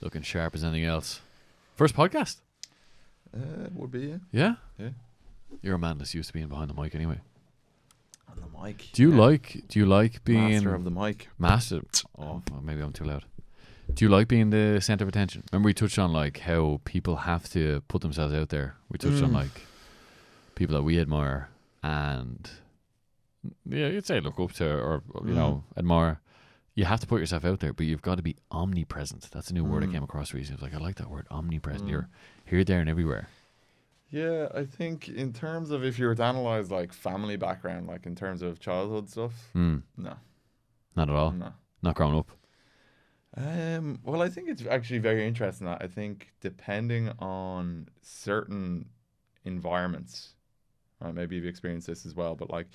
Looking sharp as anything else. First podcast? Would be, yeah. Yeah? Yeah. You're a man that's used to being behind the mic anyway. On the mic. Do you like being master of the mic? Master. Oh, well, maybe I'm too loud. Do you like being the center of attention? Remember we touched on like how people have to put themselves out there. We touched on like people that we admire and you'd say look up to or you know admire. You have to put yourself out there, but you've got to be omnipresent. That's a new word I came across recently. I was like, I like that word, omnipresent. You're here, there, and everywhere. Yeah, I think in terms of if you were to analyze like family background, like in terms of childhood stuff, no, not at all. No, not growing up. Well, I think it's actually very interesting that I think depending on certain environments, right, maybe you've experienced this as well, but like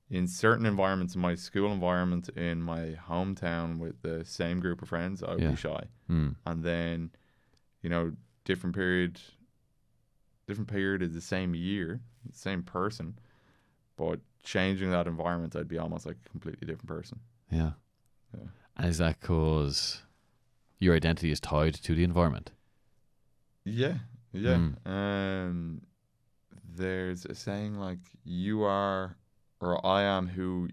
in certain environments, in my school environment, in my hometown with the same group of friends, I would be shy. And then, you know, different period is the same year, the same person, but changing that environment, I'd be almost like a completely different person. Yeah. And is that because your identity is tied to the environment? Yeah. There's a saying like, you are, or I am who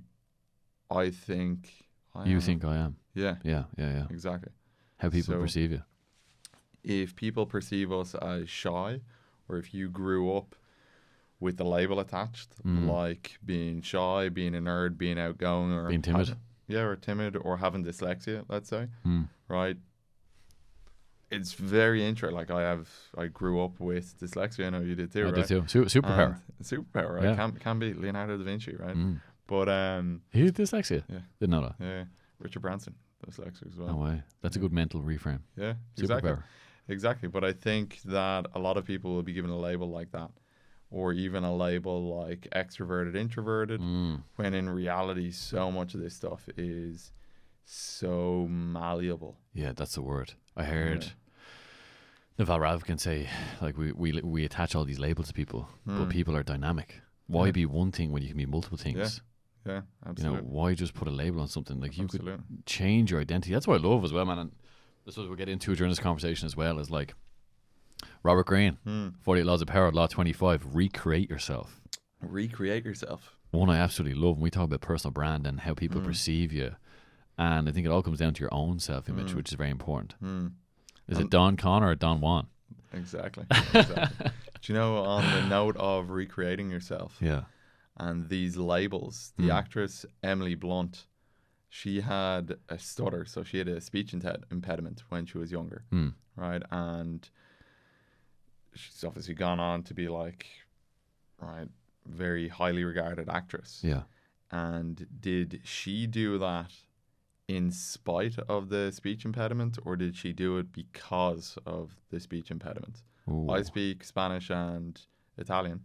I think I am. Think I am. Yeah. Exactly. How people perceive you. If people perceive us as shy, or if you grew up with the label attached, like being shy, being a nerd, being outgoing, or being timid. Or timid, or having dyslexia, let's say, right? It's very interesting. Like I grew up with dyslexia. I know you did too, right? I did too. Superpower. Superpower, right? Yeah. Can be Leonardo da Vinci, right? But he had dyslexia. Yeah, didn't know that. Yeah, Richard Branson dyslexia as well. No way. That's a good mental reframe. Yeah, Superpower. Exactly. But I think that a lot of people will be given a label like that, or even a label like extroverted, introverted, when in reality, so much of this stuff is so malleable. Yeah, that's the word. I heard Naval Ravikant say, like, we attach all these labels to people, but people are dynamic. Why be one thing when you can be multiple things? Yeah, absolutely. You know, why just put a label on something? Like, you could change your identity. That's what I love as well, man. And this is what we'll get into during this conversation as well, is like Robert Greene, 48 Laws of Power, Law 25, recreate yourself. Recreate yourself. One I absolutely love when we talk about personal brand and how people perceive you. And I think it all comes down to your own self-image, which is very important. Is it Don Conor or Don Juan? Exactly. Do you know, on the note of recreating yourself and these labels, the actress Emily Blunt, she had a stutter, so she had a speech impediment when she was younger, right? And she's obviously gone on to be like, right, very highly regarded actress. Yeah. And did she do that in spite of the speech impediment, or did she do it because of the speech impediment? Ooh. I speak Spanish and Italian.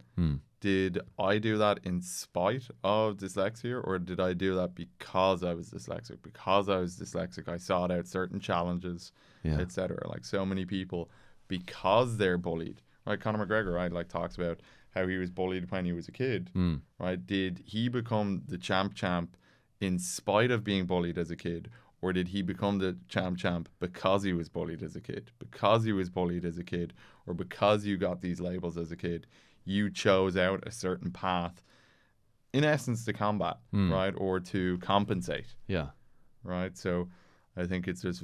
Did I do that in spite of dyslexia, or did I do that because I was dyslexic? Because I was dyslexic, I sought out certain challenges, etc. Like so many people, because they're bullied. Right, Conor McGregor, right, like talks about how he was bullied when he was a kid. Right, did he become the champ in spite of being bullied as a kid, or did he become the champ because he was bullied as a kid? Because he was bullied as a kid, or because you got these labels as a kid, you chose out a certain path, in essence, to combat, right, or to compensate. Yeah. Right. So I think it's just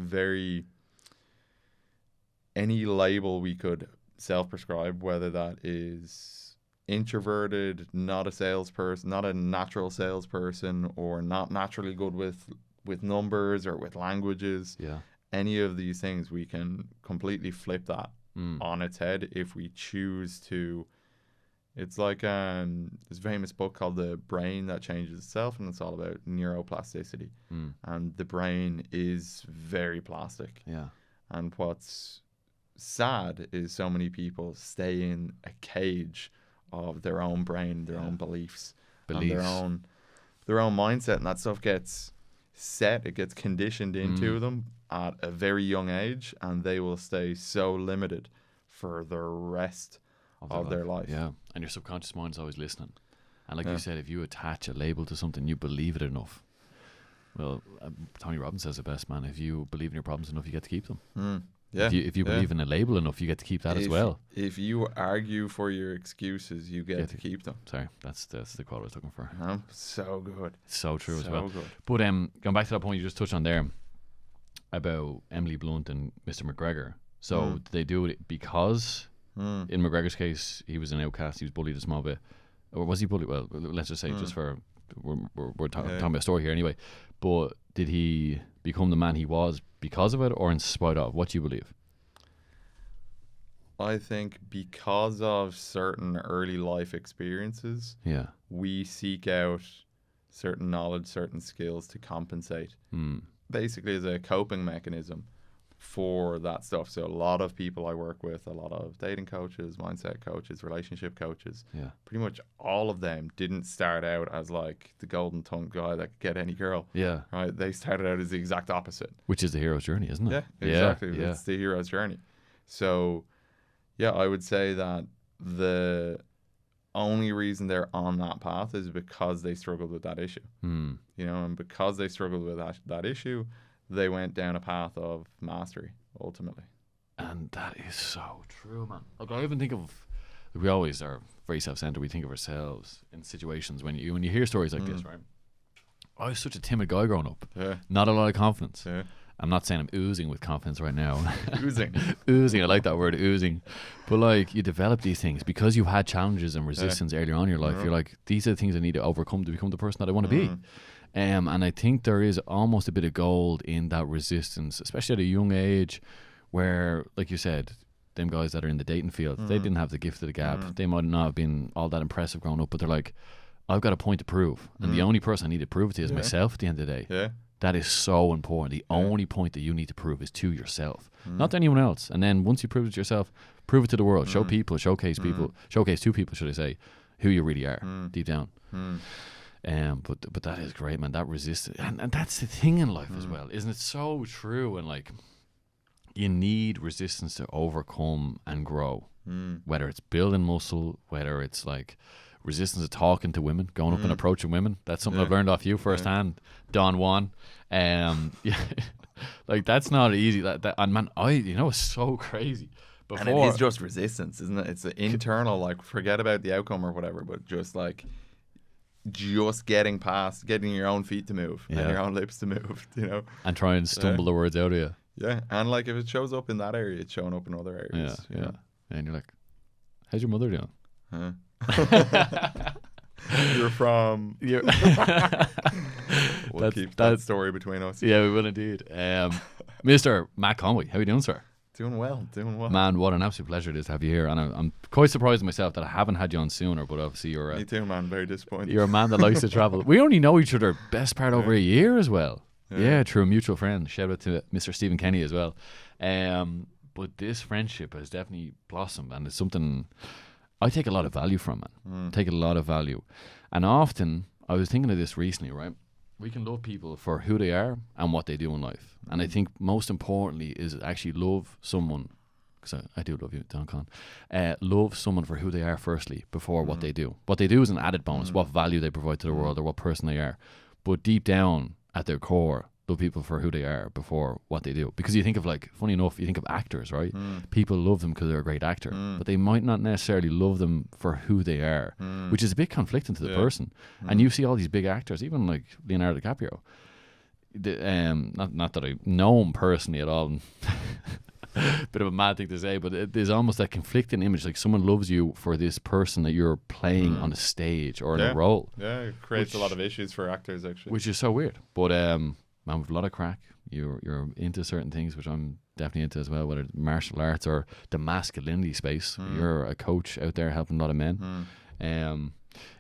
any label we could self-prescribe, whether that is introverted, not a salesperson, not a natural salesperson, or not naturally good with numbers or with languages. Yeah. Any of these things, we can completely flip that on its head if we choose to. It's like this famous book called The Brain That Changes Itself, and it's all about neuroplasticity. And the brain is very plastic. Yeah. And what's sad is so many people stay in a cage of their own brain, their own beliefs, and their own mindset, and that stuff gets it gets conditioned into them at a very young age, and they will stay so limited for the rest of their life. Yeah, and your subconscious mind is always listening. And like you said, if you attach a label to something, you believe it enough. Well, Tony Robbins says it best, man. If you believe in your problems enough, you get to keep them. Yeah. If you believe in a label enough, you get to keep that as well. If you argue for your excuses, you get to keep them. Sorry, that's the quote I was looking for. So good. It's so true as well. Good. But going back to that point you just touched on there about Emily Blunt and Mr. McGregor. So did they do it because in McGregor's case he was an outcast, he was bullied a small bit, or was he bullied? Well, let's just say just for we're talking about a story here anyway. But did he become the man he was because of it, or in spite of? What do you believe? I think because of certain early life experiences, we seek out certain knowledge, certain skills to compensate. Basically as a coping mechanism for that stuff. So a lot of people I work with, a lot of dating coaches, mindset coaches, relationship coaches, pretty much all of them didn't start out as like the golden tongue guy that could get any girl. Yeah. Right? They started out as the exact opposite. Which is the hero's journey, isn't it? Yeah, exactly. Yeah. It's the hero's journey. So yeah, I would say that the only reason they're on that path is because they struggled with that issue. You know, and because they struggled with that issue, they went down a path of mastery, ultimately. And that is so true, man. Like, I even think of, we always are very self-centered. We think of ourselves in situations when you hear stories like this, right? I was such a timid guy growing up. Not a lot of confidence. I'm not saying I'm oozing with confidence right now. Oozing. I like that word, oozing. But like, you develop these things because you had challenges and resistance earlier on in your life. You're like, these are the things I need to overcome to become the person that I want to be. And I think there is almost a bit of gold in that resistance, especially at a young age, where, like you said, them guys that are in the dating field, they didn't have the gift of the gab. They might not have been all that impressive growing up, but they're like, I've got a point to prove. And the only person I need to prove it to is myself at the end of the day. That is so important. The only point that you need to prove is to yourself, not to anyone else. And then once you prove it to yourself, prove it to the world. Show people, showcase to people, should I say, who you really are deep down. But that is great, man. That resistance, and that's the thing in life as well, isn't it? So true. And like, you need resistance to overcome and grow. Whether it's building muscle, whether it's like resistance to talking to women, going up and approaching women. That's something I've learned off you firsthand, Don Juan. Like, that's not easy. And man, it's so crazy. And it is just resistance, isn't it? It's the internal, like, forget about the outcome or whatever, but just getting past, getting your own feet to move and your own lips to move, you know, and try and stumble the words out of you. Yeah, and like, if it shows up in that area, it's showing up in other areas. Yeah. And you're like, how's your mother doing? You're from. We'll keep that story between us. Yeah, we will indeed. Mr. Matt Conway, how are you doing, sir? Doing well. Man, what an absolute pleasure it is to have you here. And I'm quite surprised myself that I haven't had you on sooner, but obviously you're Me too, man. Very disappointed. You're a man that likes to travel. We only know each other best part over a year as well. Yeah, through a mutual friend. Shout out to Mr. Stephen Kenny as well. But this friendship has definitely blossomed, and it's something I take a lot of value from, man. Take a lot of value. And often, I was thinking of this recently, right? We can love people for who they are and what they do in life. And I think most importantly is actually love someone, because I do love you, Don Con. Love someone for who they are firstly, before what they do. What they do is an added bonus, what value they provide to the world or what person they are. But deep down, at their core, love people for who they are before what they do. Because you think of, like, funny enough, you think of actors, right? People love them because they're a great actor, but they might not necessarily love them for who they are, which is a bit conflicting to the person. And you see all these big actors, even like Leonardo DiCaprio. Not that I know him personally at all. Bit of a mad thing to say, but there's almost that conflicting image, like someone loves you for this person that you're playing on a stage or in a role. Yeah, it creates a lot of issues for actors, actually. Which is so weird. But man, with a lot of crack, you're into certain things, which I'm definitely into as well, whether it's martial arts or the masculinity space. You're a coach out there helping a lot of men.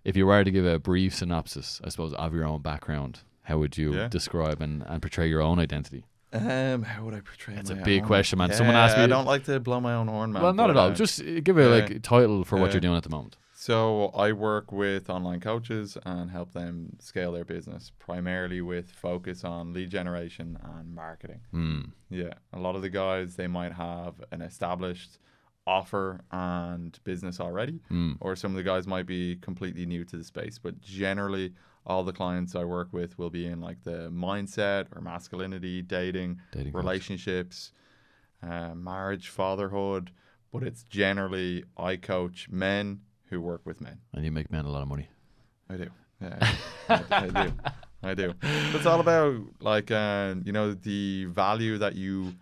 If you were to give a brief synopsis, I suppose, of your own background, how would you describe and portray your own identity? How would I portray It's a big question, man. Someone asked me. I don't like to blow my own horn, man. Well, not at all. Just give a title for what you're doing at the moment. So I work with online coaches and help them scale their business, primarily with focus on lead generation and marketing. Yeah, a lot of the guys, they might have an established offer and business already, or some of the guys might be completely new to the space. But generally, all the clients I work with will be in like the mindset or masculinity, dating relationships, marriage, fatherhood, but it's generally I coach men who work with men. And you make men a lot of money. I do. Yeah, I do. It's all about like the value that you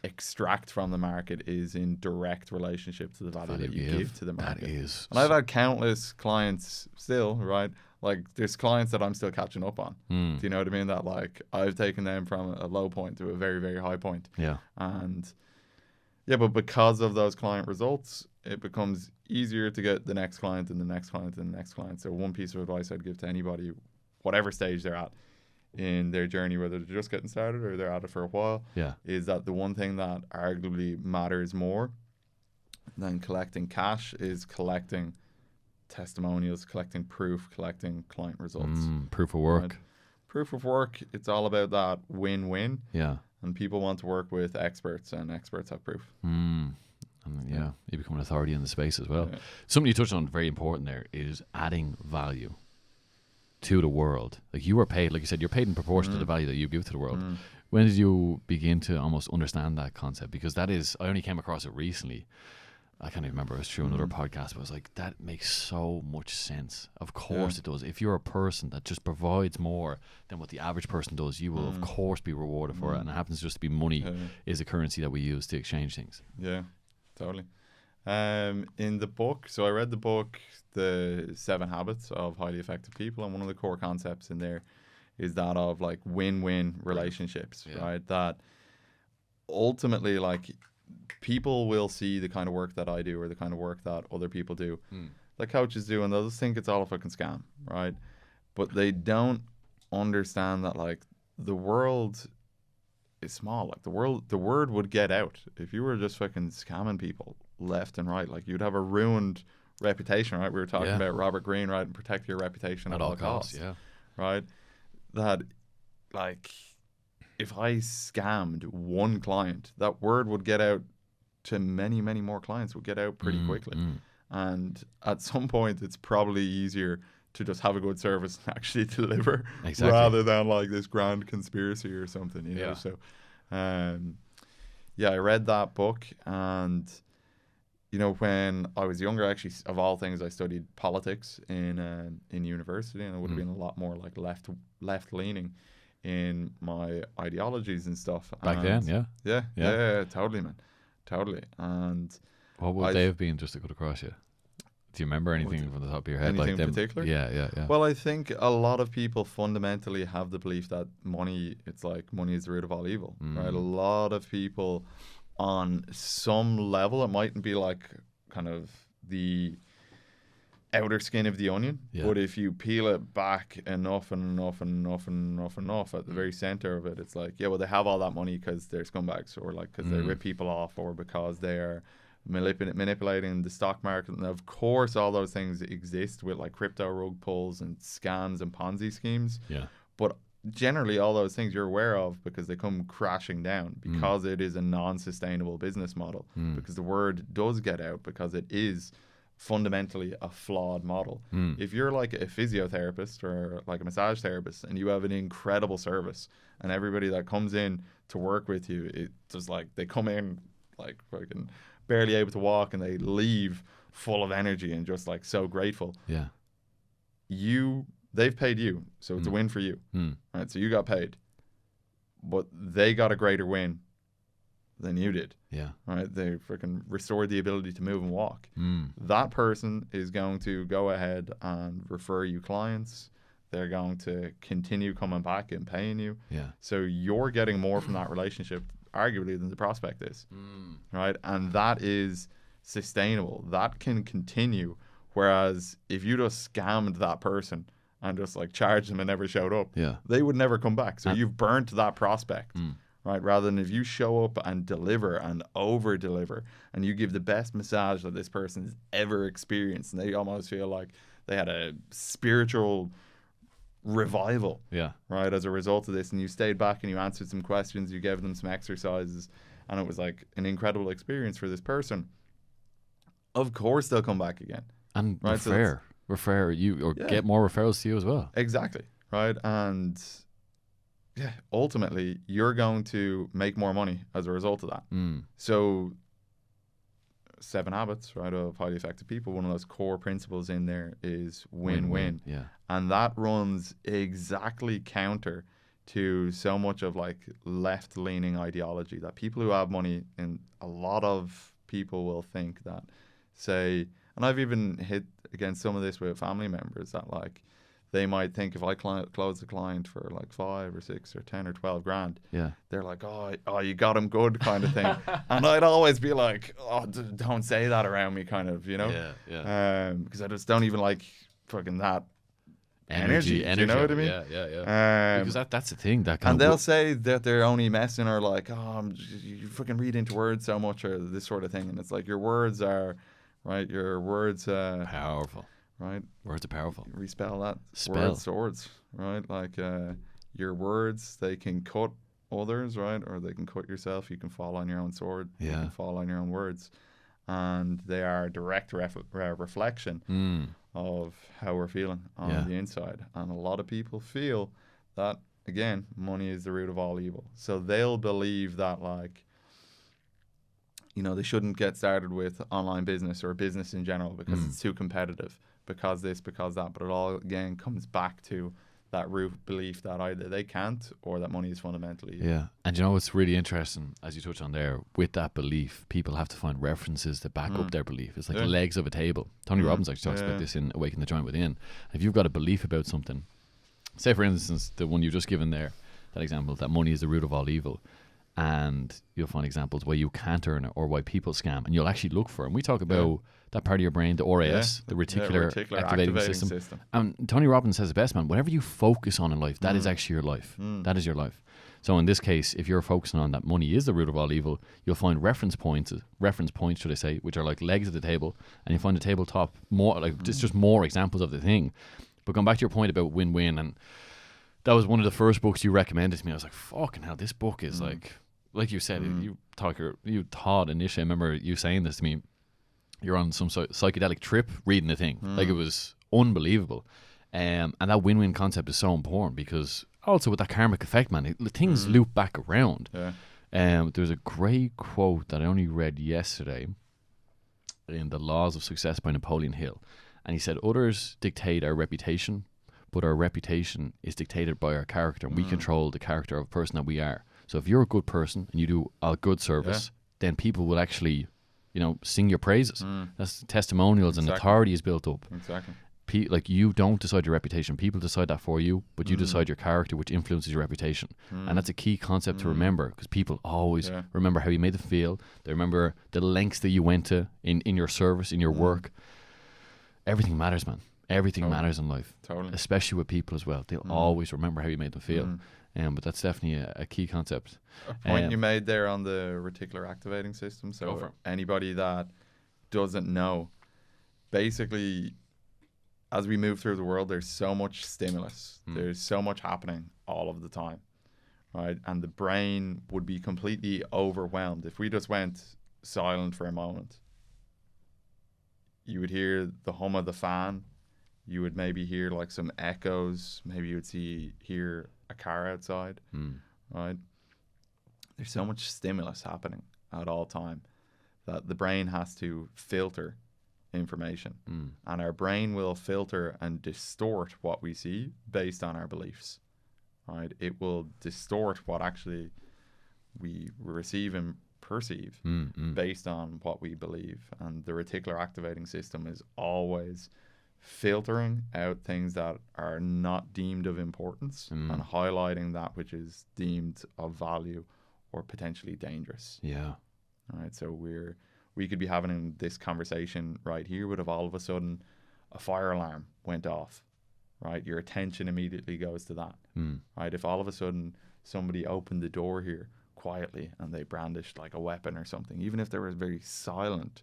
extract from the market is in direct relationship to the value that you give to the market. That is. And I've had countless clients still, right? Like there's clients that I'm still catching up on. Do you know what I mean? That like I've taken them from a low point to a very, very high point. Yeah. And yeah, but because of those client results, it becomes easier to get the next client and the next client and the next client. So one piece of advice I'd give to anybody, whatever stage they're at in their journey, whether they're just getting started or they're at it for a while, is that the one thing that arguably matters more than collecting cash is collecting testimonials, collecting proof, collecting client results. Proof of work. Right? Proof of work, it's all about that win-win. Yeah. And people want to work with experts, and experts have proof. And you become an authority in the space as well. Something you touched on very important there is adding value to the world. Like you are paid, like you said, you're paid in proportion to the value that you give to the world. When did you begin to almost understand that concept? Because that is, I only came across it recently. I can't even remember. It was through another podcast, but I was like, that makes so much sense. Of course it does. If you're a person that just provides more than what the average person does, you will of course be rewarded for it. And it happens just to be money is a currency that we use to exchange things. Yeah, totally. In the book, so I read the book, The 7 Habits of Highly Effective People, and one of the core concepts in there is that of like win-win relationships, right? That ultimately like people will see the kind of work that I do or the kind of work that other people do, that coaches do, and they'll just think it's all a fucking scam, right? But they don't understand that like the world is small. Like the word would get out if you were just fucking scamming people left and right. Like you'd have a ruined reputation, right? We were talking about Robert Greene, right? And protect your reputation at all costs, right? That like if I scammed one client, that word would get out to many, many more clients, would get out pretty quickly. And at some point, it's probably easier to just have a good service and actually deliver rather than like this grand conspiracy or something, you know? So, I read that book, and, you know, when I was younger, actually, of all things, I studied politics in university, and it would have been a lot more like left-leaning in my ideologies and stuff. Back then, yeah, totally, man. Totally. And what would they have been, just to cut across you? Do you remember anything from the top of your head? Anything like them? In particular? Yeah. Well, I think a lot of people fundamentally have the belief that money is the root of all evil, right? A lot of people on some level, it mightn't be like kind of the outer skin of the onion, but if you peel it back enough at the very center of it, it's like, well, they have all that money because they're scumbags, or like because they rip people off, or because they're manipulating the stock market. And of course all those things exist with like crypto rug pulls and scams and Ponzi schemes, but generally all those things you're aware of because they come crashing down because it is a non-sustainable business model, because the word does get out, because it is fundamentally a flawed model. If you're like a physiotherapist or like a massage therapist and you have an incredible service, and everybody that comes in to work with you, it's just like they come in like fucking barely able to walk and they leave full of energy and just like so grateful. They've paid you, so it's a win for you, right? So you got paid, but they got a greater win than you did. Right? They freaking restored the ability to move and walk. That person is going to go ahead and refer you clients. They're going to continue coming back and paying you. So you're getting more from that relationship, arguably, than the prospect is. Right? And that is sustainable. That can continue. Whereas if you just scammed that person and just like charged them and never showed up, they would never come back. So you've burnt that prospect. Right, rather than if you show up and deliver and over deliver, and you give the best massage that this person's ever experienced, and they almost feel like they had a spiritual revival, right, as a result of this, and you stayed back and you answered some questions, you gave them some exercises, and it was like an incredible experience for this person, of course they'll come back again. And right? refer you, or get more referrals to you as well. Exactly, right? And ultimately you're going to make more money as a result of that. So 7 habits, right, of highly effective people, one of those core principles in there is win-win. Yeah. And that runs exactly counter to so much of like left-leaning ideology that people who have money, and a lot of people will think that, say, and I've even hit against some of this with family members, that like they might think if I close a client for like 5 or 6 or 10 or 12 grand, they're like, oh, you got him good kind of thing. And I'd always be like, oh, don't say that around me kind of, you know? Because I just don't even like fucking that energy, you know what I mean? Because that's the thing. And they'll say that they're only messing, or like, oh, you fucking read into words so much, or this sort of thing. And it's like, your words are, right, your words... powerful. Right? Words are powerful. Respell that. Spell. Words, swords, right? Like your words, they can cut others, right? Or they can cut yourself. You can fall on your own sword. You can fall on your own words. And they are a direct reflection of how we're feeling on the inside. And a lot of people feel that, again, money is the root of all evil. So they'll believe that, like, you know, they shouldn't get started with online business or business in general because it's too competitive, because this, because that. But it all, again, comes back to that root belief that either they can't or that money is fundamentally evil. Yeah. And you know what's really interesting, as you touch on there, with that belief, people have to find references to back up their belief. It's like the legs of a table. Tony Robbins actually talks about this in Awaken the Giant Within. If you've got a belief about something, say for instance, the one you've just given there, that example, that money is the root of all evil, and you'll find examples why you can't earn it or why people scam, and you'll actually look for it. And we talk about that part of your brain, the RAS, the Reticular Activating System. And Tony Robbins says the best, man, whatever you focus on in life, that is actually your life. That is your life. So in this case, if you're focusing on that money is the root of all evil, you'll find reference points, should I say, which are like legs of the table, and you'll find the tabletop more, like it's just more examples of the thing. But going back to your point about win-win, and that was one of the first books you recommended to me. I was like, fucking hell, this book is like you said, you thought initially, I remember you saying this to me, you're on some psychedelic trip reading the thing. Like, it was unbelievable. And that win-win concept is so important, because also with that karmic effect, man, things loop back around. There's a great quote that I only read yesterday in The Laws of Success by Napoleon Hill. And he said, others dictate our reputation, but our reputation is dictated by our character, and we control the character of the person that we are. So if you're a good person and you do a good service, then people will actually, you know, sing your praises. That's testimonials, and authority is built up. Like, you don't decide your reputation. People decide that for you, but you decide your character, which influences your reputation. And that's a key concept to remember, because people always remember how you made them feel. They remember the lengths that you went to in your service, in your work. Everything matters, man. Everything matters in life, especially with people as well. They'll always remember how you made them feel. But that's definitely a key concept. A point you made there on the reticular activating system. So anybody that doesn't know, basically, as we move through the world, there's so much stimulus. There's so much happening all of the time, right? And the brain would be completely overwhelmed. If we just went silent for a moment, you would hear the hum of the fan. You would maybe hear like some echoes. Maybe you would hear a car outside, right? There's so much stimulus happening at all time that the brain has to filter information. And our brain will filter and distort what we see based on our beliefs, right? It will distort what actually we receive and perceive based on what we believe. And the reticular activating system is always filtering out things that are not deemed of importance and highlighting that which is deemed of value or potentially dangerous. All right, so we could be having this conversation right here, but if all of a sudden a fire alarm went off, right, your attention immediately goes to that. Right, if all of a sudden somebody opened the door here quietly and they brandished like a weapon or something, even if they were very silent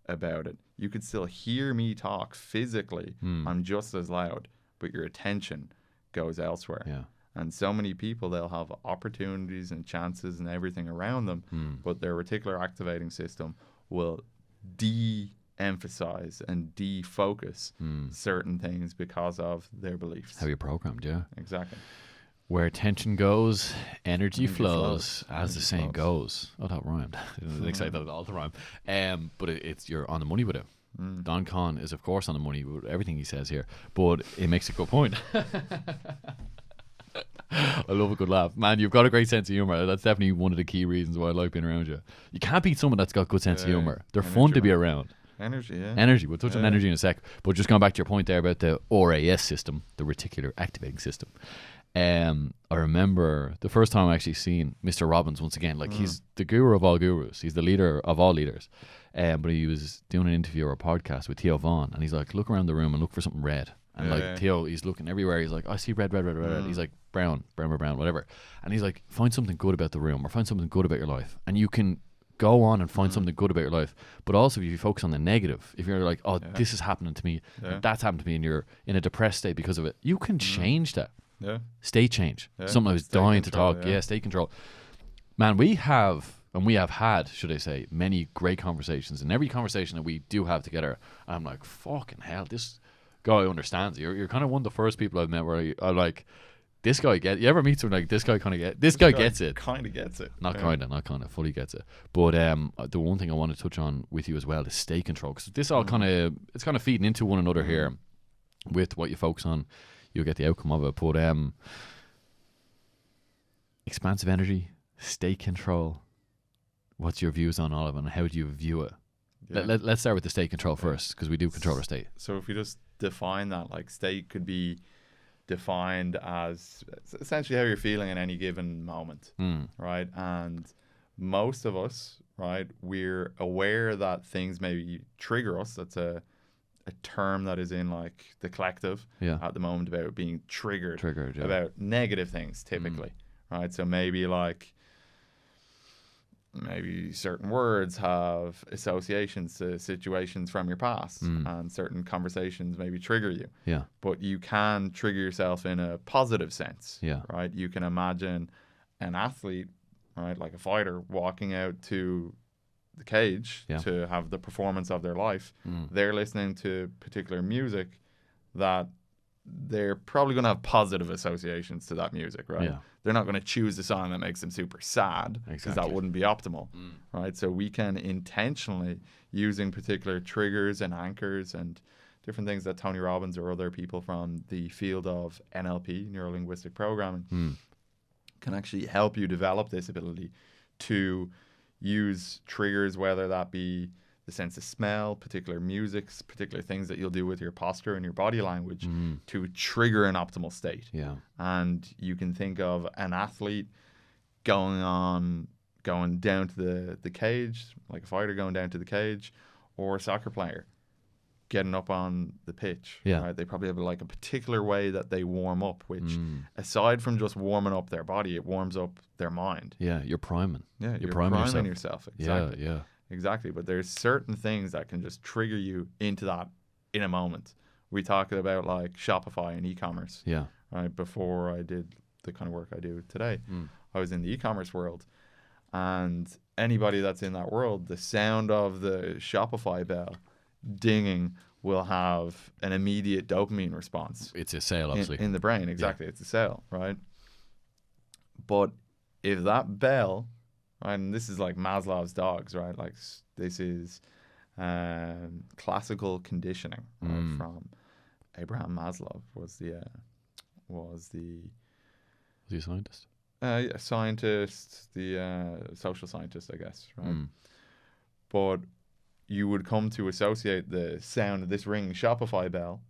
about it, you could still hear me talk physically. I'm just as loud, but your attention goes elsewhere. And so many people, they'll have opportunities and chances and everything around them, but their reticular activating system will de-emphasize and defocus certain things because of their beliefs. How you're programmed, Exactly. Where attention goes, energy flows, as Energy the saying flows. goes. Oh, that rhymed. I didn't expect that all to rhyme. But it's you're on the money with it. Don Con is, of course, on the money with everything he says here, but it makes a good point. I love a good laugh. Man, you've got a great sense of humor. That's definitely one of the key reasons why I like being around you. You can't beat someone that's got good sense of humor. They're fun to be around. Energy, yeah. Energy. We'll touch on energy in a sec. But just going back to your point there about the RAS system, the Reticular Activating System. I remember the first time I actually seen Mr. Robbins once again. Like, he's the guru of all gurus. He's the leader of all leaders. But he was doing an interview or a podcast with Theo Vaughn, and he's like, look around the room and look for something red. And Theo, he's looking everywhere. He's like, I see red. He's like, brown, whatever. And he's like, find something good about the room, or find something good about your life. And you can go on and find something good about your life. But also, if you focus on the negative, if you're like, this is happening to me, and that's happened to me, and you're in a depressed state because of it, you can change that. Yeah. State change. Something I was dying to talk. Yeah, state control. Man, we have had, should I say, many great conversations. And every conversation that we do have together, I'm like, fucking hell, this guy understands. You're kind of one of the first people I've met where I'm like, this guy gets. You ever meet someone like this guy? This guy gets it. Kind of gets it. Not kind of, fully gets it. But the one thing I want to touch on with you as well is state control, because this all it's kind of feeding into one another here. With what you focus on, you'll get the outcome of it. But expansive energy, state control. What's your views on all of it, and how do you view it? Yeah. Let's start with the state control first, because we do control our state. So if we just define that, like, state could be defined as essentially how you're feeling in any given moment, right? And most of us, right, we're aware that things maybe trigger us. That's a term that is in, like, the collective at the moment, about being triggered about negative things typically, right? So maybe certain words have associations to situations from your past, and certain conversations maybe trigger you. Yeah. But you can trigger yourself in a positive sense. Yeah. Right? You can imagine an athlete, right, like a fighter, walking out to the cage to have the performance of their life. They're listening to particular music that they're probably going to have positive associations to that music, right? Yeah. They're not going to choose a song that makes them super sad, because that wouldn't be optimal, right? So we can intentionally, using particular triggers and anchors and different things that Tony Robbins or other people from the field of NLP, neuro-linguistic programming, can actually help you develop this ability to use triggers, whether that be the sense of smell, particular musics, particular things that you'll do with your posture and your body language to trigger an optimal state. Yeah. And you can think of an athlete going down to the cage, like a fighter going down to the cage, or a soccer player getting up on the pitch. Yeah. Right? They probably have like a particular way that they warm up, which aside from just warming up their body, it warms up their mind. Yeah, you're priming. Yeah, you're priming yourself. Exactly. Yeah. Exactly, but there's certain things that can just trigger you into that in a moment. We talked about like Shopify and e-commerce. Yeah. Right. Before I did the kind of work I do today, I was in the e-commerce world, and anybody that's in that world, the sound of the Shopify bell dinging will have an immediate dopamine response. It's a sale, obviously, in the brain. Exactly, it's a sale, right? But if that bell, and this is like Maslow's dogs, right? Like, this is classical conditioning, right? From Abraham Maslow. Was he a scientist? Scientist, the social scientist, I guess, right? But you would come to associate the sound of this ringing Shopify bell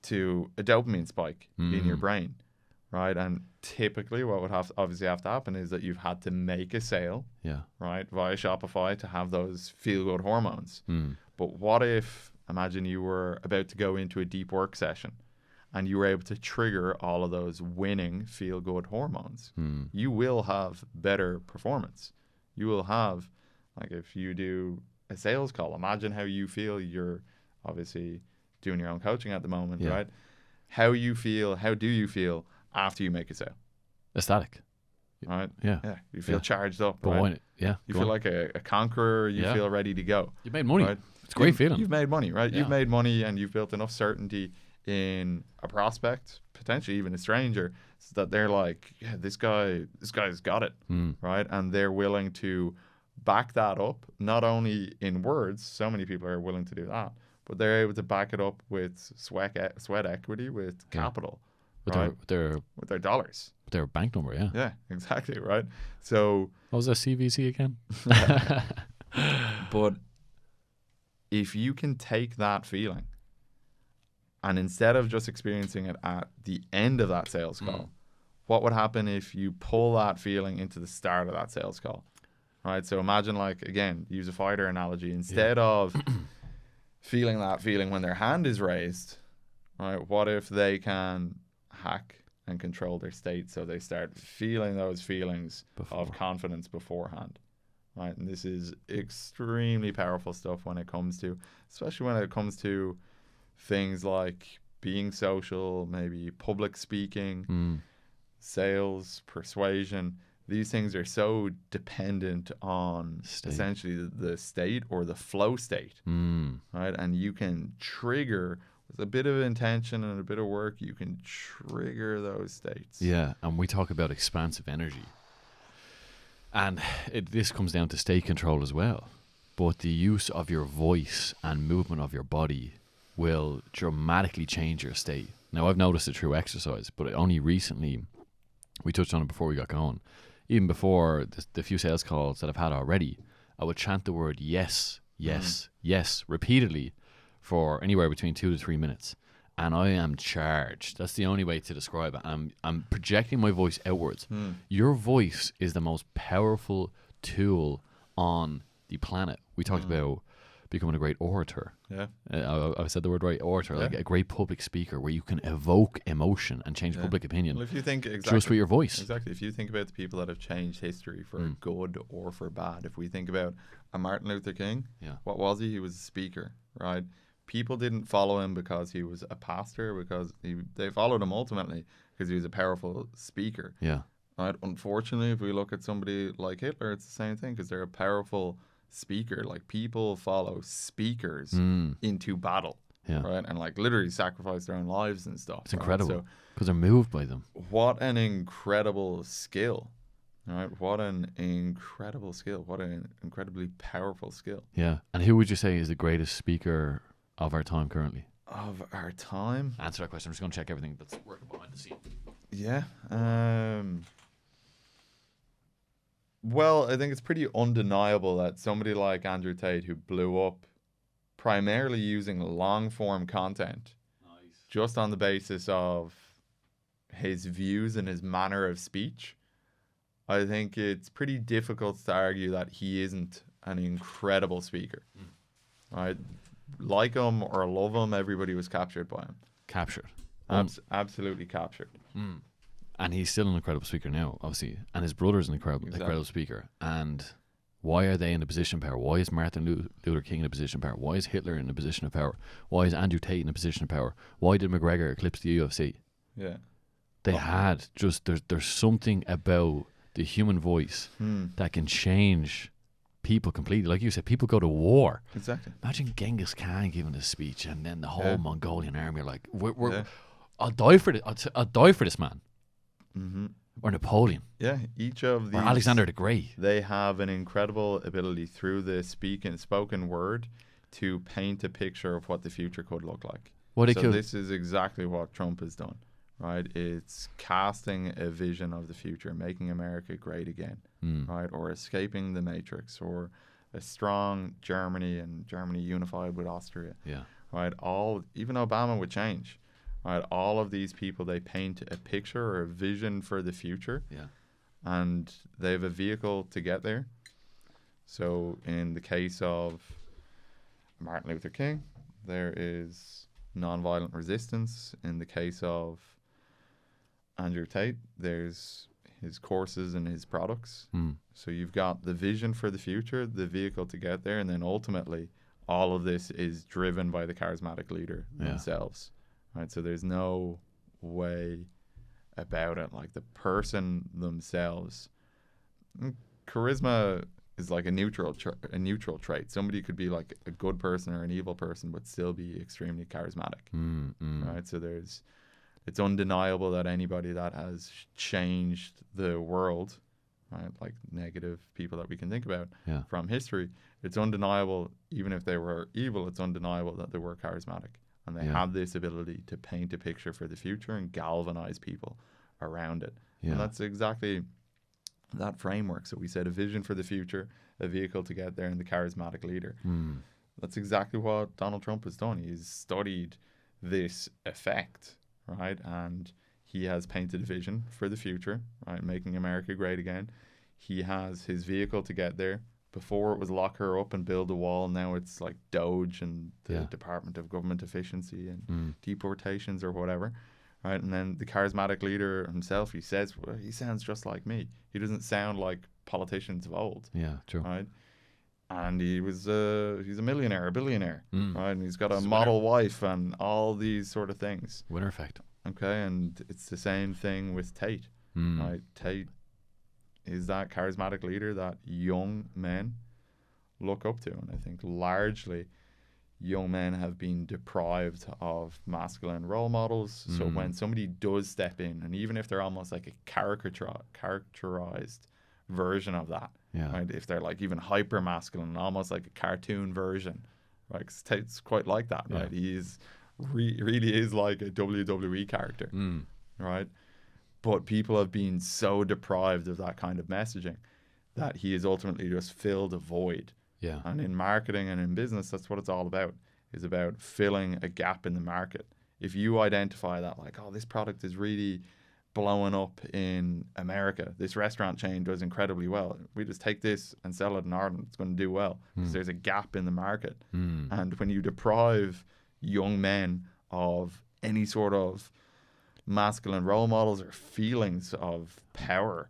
to a dopamine spike in your brain. Right, and typically what would obviously have to happen is that you've had to make a sale, right, via Shopify to have those feel-good hormones. But what if, imagine you were about to go into a deep work session and you were able to trigger all of those winning feel-good hormones? You will have better performance. You will have, like, if you do a sales call, imagine how you feel. You're obviously doing your own coaching at the moment, right? How do you feel after you make a sale? Ecstatic. Right? Yeah. You feel charged up, but right? You feel like a conqueror. You feel ready to go. You've made money. Right? It's a great feeling. You've made money, right? You've made money and you've built enough certainty in a prospect, potentially even a stranger, so that they're like, yeah, this guy's got it, right? And they're willing to back that up, not only in words, so many people are willing to do that, but they're able to back it up with sweat equity, with capital, right? With their dollars. With their bank number, yeah. Yeah, exactly, right? So... What was that, CVC again? But if you can take that feeling and instead of just experiencing it at the end of that sales call, what would happen if you pull that feeling into the start of that sales call, right? So imagine, like, again, use a fighter analogy. Instead of feeling that feeling when their hand is raised, right? What if they can hack and control their state so they start feeling those feelings of confidence beforehand, right? And this is extremely powerful stuff when it comes to, especially when it comes to things like being social, maybe public speaking, sales, persuasion. These things are so dependent on essentially the state or the flow state, right? And you can trigger, with a bit of intention and a bit of work, you can trigger those states. Yeah, and we talk about expansive energy. And this comes down to state control as well. But the use of your voice and movement of your body will dramatically change your state. Now, I've noticed it through exercise, but only recently, we touched on it before we got going, even before the few sales calls that I've had already, I would chant the word yes, yes, yes, repeatedly for anywhere between 2 to 3 minutes. And I am charged. That's the only way to describe it. I'm projecting my voice outwards. Your voice is the most powerful tool on the planet. We talked about becoming a great orator. Yeah. I said the word right, orator, like a great public speaker where you can evoke emotion and change public opinion. Well, if you think just with your voice. Exactly. If you think about the people that have changed history for good or for bad, if we think about a Martin Luther King, what was he? He was a speaker, right? People didn't follow him because he was a pastor, because they followed him ultimately because he was a powerful speaker. Yeah. Right. Unfortunately, if we look at somebody like Hitler, it's the same thing, because they're a powerful speaker. Like, people follow speakers into battle. Yeah. Right. And like literally sacrifice their own lives and stuff. It's incredible because they're moved by them. What an incredible skill. Right. What an incredible skill. What an incredibly powerful skill. Yeah. And who would you say is the greatest speaker of our time currently? Of our time? Answer that question. I'm just going to check everything that's working behind the scene. Yeah. Well, I think it's pretty undeniable that somebody like Andrew Tate, who blew up primarily using long-form content, just on the basis of his views and his manner of speech, I think it's pretty difficult to argue that he isn't an incredible speaker. Right? Like him or love him, everybody was captured by him. Captured. Absolutely captured. And he's still an incredible speaker now, obviously. And his brother's an incredible speaker. And why are they in a position of power? Why is Martin Luther King in a position of power? Why is Hitler in a position of power? Why is Andrew Tate in a position of power? Why did McGregor eclipse the UFC? Yeah. They had just, there's something about the human voice that can change people completely. Like you said, people go to war. Exactly. Imagine Genghis Khan giving a speech, and then the whole Mongolian army are like, I'll die for this. I'll die for this man. Or Napoleon. Yeah, each of these. Or Alexander the Great. They have an incredible ability through the spoken word to paint a picture of what the future could look like. This is exactly what Trump has done. Right, it's casting a vision of the future, making America great again, right, or escaping the matrix, or a strong Germany, and Germany unified with Austria, right. Even Obama would change, right. All of these people, they paint a picture or a vision for the future, and they have a vehicle to get there. So in the case of Martin Luther King, there is nonviolent resistance. In the case of Andrew Tate, there's his courses and his products. So you've got the vision for the future, the vehicle to get there, and then ultimately all of this is driven by the charismatic leader themselves. Right? So there's no way about it. Like, the person themselves, charisma is like a neutral trait. Somebody could be like a good person or an evil person, but still be extremely charismatic. Right? So it's undeniable that anybody that has changed the world, right, like negative people that we can think about from history, it's undeniable, even if they were evil, it's undeniable that they were charismatic. And they have this ability to paint a picture for the future and galvanize people around it. And that's exactly that framework. So we said a vision for the future, a vehicle to get there, and the charismatic leader. That's exactly what Donald Trump has done. He's studied this effect, right? And he has painted a vision for the future, right? Making America great again. He has his vehicle to get there. Before it was lock her up and build a wall. Now it's like Doge and the Department of Government Efficiency and deportations or whatever, right? And then the charismatic leader himself, he says, well, he sounds just like me. He doesn't sound like politicians of old. Yeah, true. Right? And he's a millionaire, a billionaire, right? And he's got a model wife and all these sort of things. Winner effect. Okay, and it's the same thing with Tate, right? Tate is that charismatic leader that young men look up to. And I think largely young men have been deprived of masculine role models. So when somebody does step in, and even if they're almost like a characterized version of that, right? If they're like even hyper masculine, almost like a cartoon version, right? 'Cause Tate's quite like that, right? He's really is like a WWE character, right? But people have been so deprived of that kind of messaging that he has ultimately just filled a void. Yeah. And in marketing and in business, that's what it's all about. It's about filling a gap in the market. If you identify that, like, oh, this product is really blowing up in America. This restaurant chain does incredibly well. We just take this and sell it in Ireland. It's going to do well because there's a gap in the market. And when you deprive young men of any sort of masculine role models or feelings of power,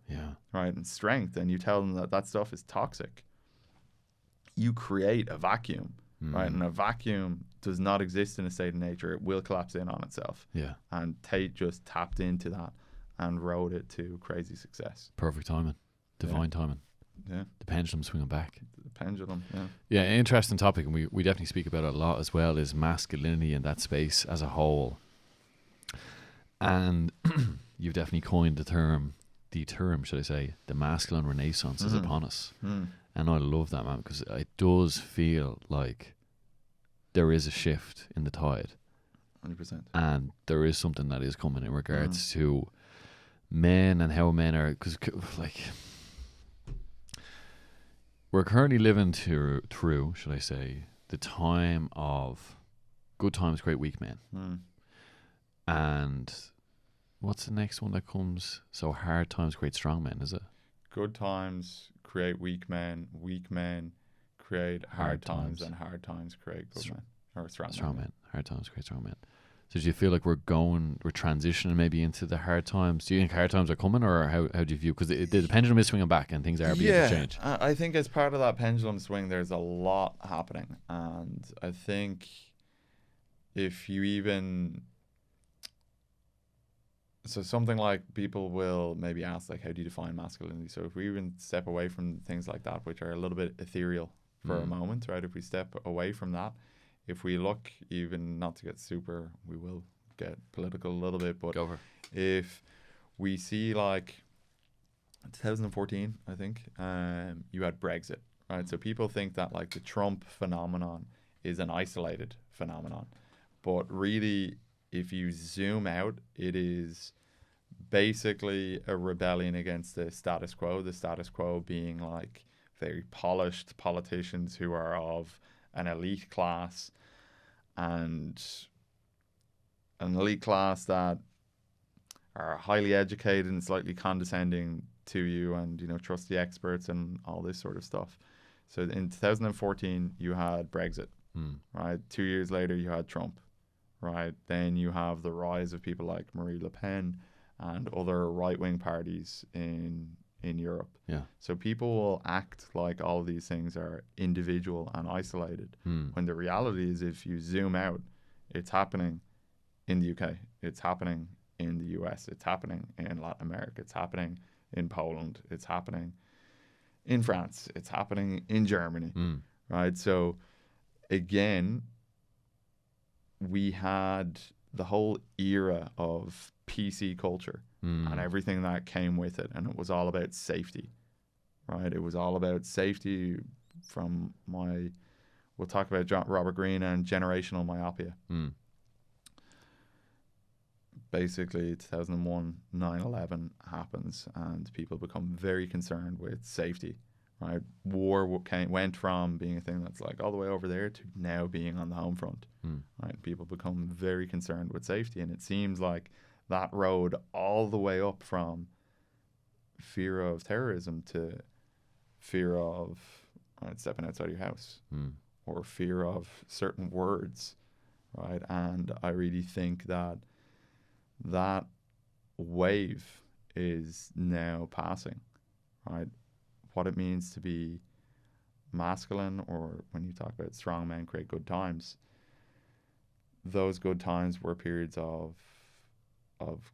right, and strength, and you tell them that that stuff is toxic, you create a vacuum, right? And a vacuum does not exist in a state of nature. It will collapse in on itself. And Tate just tapped into that and rode it to crazy success. Perfect timing. Divine timing. The pendulum swinging back. The pendulum, interesting topic, and we definitely speak about it a lot as well, is masculinity in that space as a whole. And you've definitely coined the term, should I say, the masculine renaissance is upon us. And I love that, man, because it does feel like there is a shift in the tide. 100%. And there is something that is coming in regards to men and how men are, because like we're currently living through, should I say, the time of good times, great weak men. And what's the next one that comes? So hard times create strong men, is it? Good times create weak men create hard times, and hard times create good men. Or strong men. Hard times create strong men. So do you feel like we're transitioning maybe into the hard times? Do you think hard times are coming, or how do you view? Because the pendulum is swinging back and things are beginning to change. I think as part of that pendulum swing, there's a lot happening. And I think if you even... So something like people will maybe ask, like, how do you define masculinity? So if we even step away from things like that, which are a little bit ethereal for a moment, right? If we step away from that, if we look, even not to get super, we will get political a little bit, but if we see like 2014, I think, you had Brexit, right? So people think that like the Trump phenomenon is an isolated phenomenon, but really, if you zoom out, it is basically a rebellion against the status quo being like very polished politicians who are of an elite class, and an elite class that are highly educated and slightly condescending to you, and, you know, trust the experts and all this sort of stuff. So in 2014, you had Brexit, right? 2 years later, you had Trump, right? Then you have the rise of people like Marine Le Pen and other right-wing parties in Europe. So people will act like all of these things are individual and isolated, when the reality is, if you zoom out, it's happening in the UK, it's happening in the US, it's happening in Latin America, it's happening in Poland, it's happening in France. It's happening in Germany, right? So again, we had the whole era of PC culture and everything that came with it. And it was all about safety, right? It was all about safety from we'll talk about Robert Greene and generational myopia. Basically, 2001, 9/11 happens and people become very concerned with safety, right? War went from being a thing that's like all the way over there to now being on the home front, right? People become very concerned with safety, and it seems like that road all the way up from fear of terrorism to fear of stepping outside your house or fear of certain words, right? And I really think that wave is now passing, right? What it means to be masculine, or when you talk about strong men create good times, those good times were periods of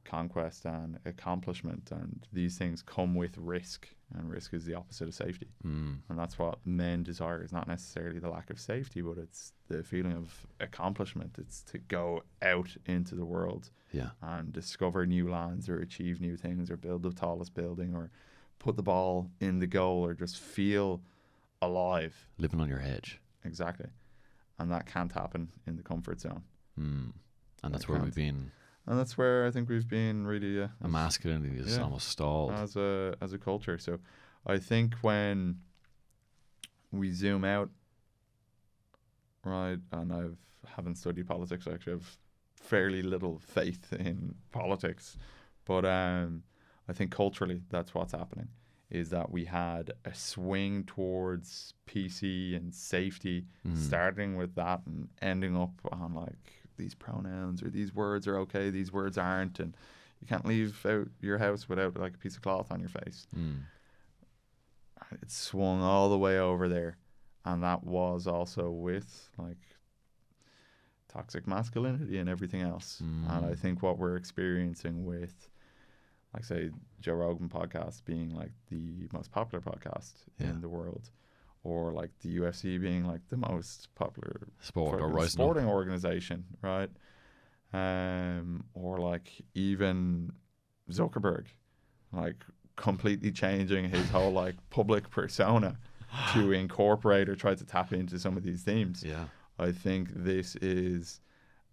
conquest and accomplishment, and these things come with risk, and risk is the opposite of safety. And that's what men desire, is not necessarily the lack of safety, but it's the feeling of accomplishment. It's to go out into the world and discover new lands or achieve new things or build the tallest building or put the ball in the goal or just feel alive. Living on your edge. Exactly. And that can't happen in the comfort zone. And that's where we've been. And that's where I think we've been really... a masculinity is almost stalled. As a culture. So I think when we zoom out, right, and I haven't studied politics, I actually have fairly little faith in politics, but I think culturally that's what's happening, is that we had a swing towards PC and safety, starting with that and ending up on like these pronouns or these words are okay, these words aren't, and you can't leave out your house without like a piece of cloth on your face. It swung all the way over there, and that was also with like toxic masculinity and everything else. And I think what we're experiencing with, like, say, Joe Rogan podcast being like the most popular podcast in the world, or like the UFC being like the most popular sporting organization, right? Or like even Zuckerberg, like completely changing his whole like public persona to incorporate or try to tap into some of these themes. I think this is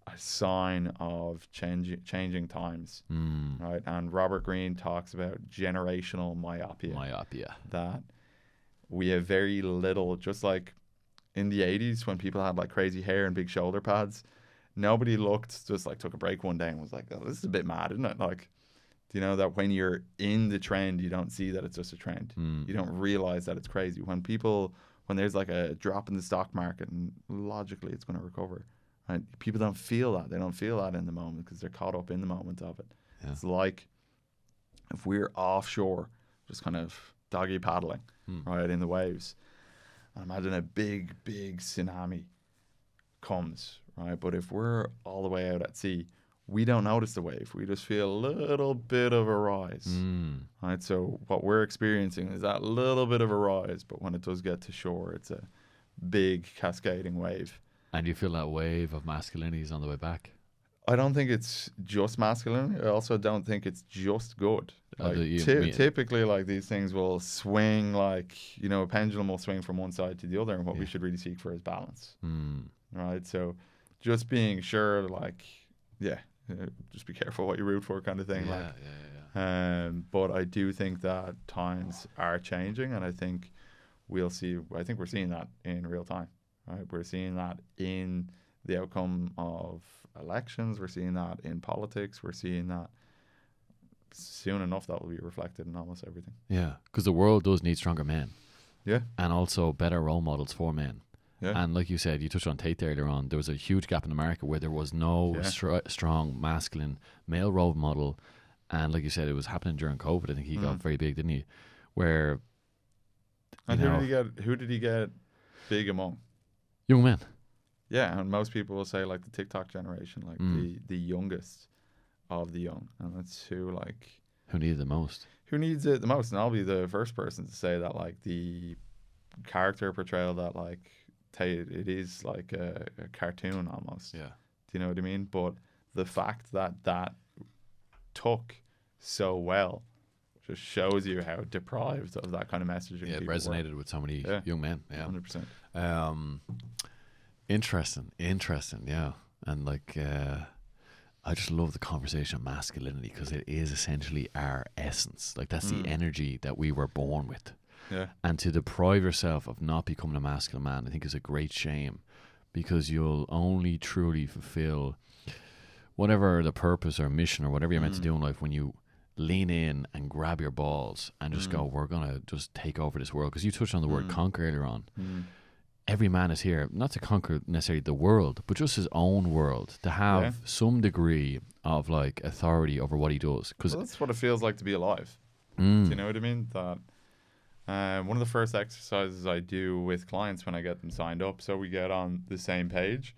a sign of changing times, right? And Robert Greene talks about generational myopia. That we have very little, just like in the 80s when people had like crazy hair and big shoulder pads, nobody just like took a break one day and was like, oh, this is a bit mad, isn't it? Like, do you know that when you're in the trend, you don't see that it's just a trend. You don't realize that it's crazy. When there's like a drop in the stock market and logically it's going to recover, right? People don't feel that. They don't feel that in the moment because they're caught up in the moment of it. It's like if we're offshore, just kind of doggy paddling, right, in the waves. And imagine a big, big tsunami comes, right? But if we're all the way out at sea, we don't notice the wave. We just feel a little bit of a rise, right? So what we're experiencing is that little bit of a rise, but when it does get to shore, it's a big cascading wave. And you feel that wave of masculinity is on the way back? I don't think it's just masculine. I also don't think it's just good. Like, typically, like, these things will swing, like, you know, a pendulum will swing from one side to the other, and what we should really seek for is balance, right? So just being sure, like, just be careful what you root for, kind of thing. But I do think that times are changing, and I think we're seeing that in real time, right? We're seeing that in the outcome of elections. We're seeing that in politics. We're seeing that soon enough that will be reflected in almost everything. Yeah, because the world does need stronger men. Yeah. And also better role models for men. Yeah. And like you said, you touched on Tate earlier on, there was a huge gap in America where there was no strong masculine male role model. And like you said, it was happening during COVID. I think he got very big, didn't he? Where... And who did he get big among? Young men. Yeah, and most people will say like the TikTok generation, like the youngest of the young, and that's who needed the most. who needs it the most? And I'll be the first person to say that, like, the character portrayal that, like, Tate, it is like a cartoon almost. Yeah. Do you know what I mean? But the fact that took so well just shows you how deprived of that kind of messaging. Yeah, it resonated with so many young men. Yeah, 100%. Interesting. Yeah, and like I just love the conversation on masculinity because it is essentially our essence. Like that's the energy that we were born with. Yeah. And to deprive yourself of not becoming a masculine man, I think is a great shame, because you'll only truly fulfill whatever the purpose or mission or whatever you're meant to do in life when you lean in and grab your balls and just go, we're going to just take over this world. Because you touched on the word conquer earlier on. Every man is here, not to conquer necessarily the world, but just his own world, to have some degree of like authority over what he does. Because that's what it feels like to be alive. Do you know what I mean? That one of the first exercises I do with clients when I get them signed up, so we get on the same page,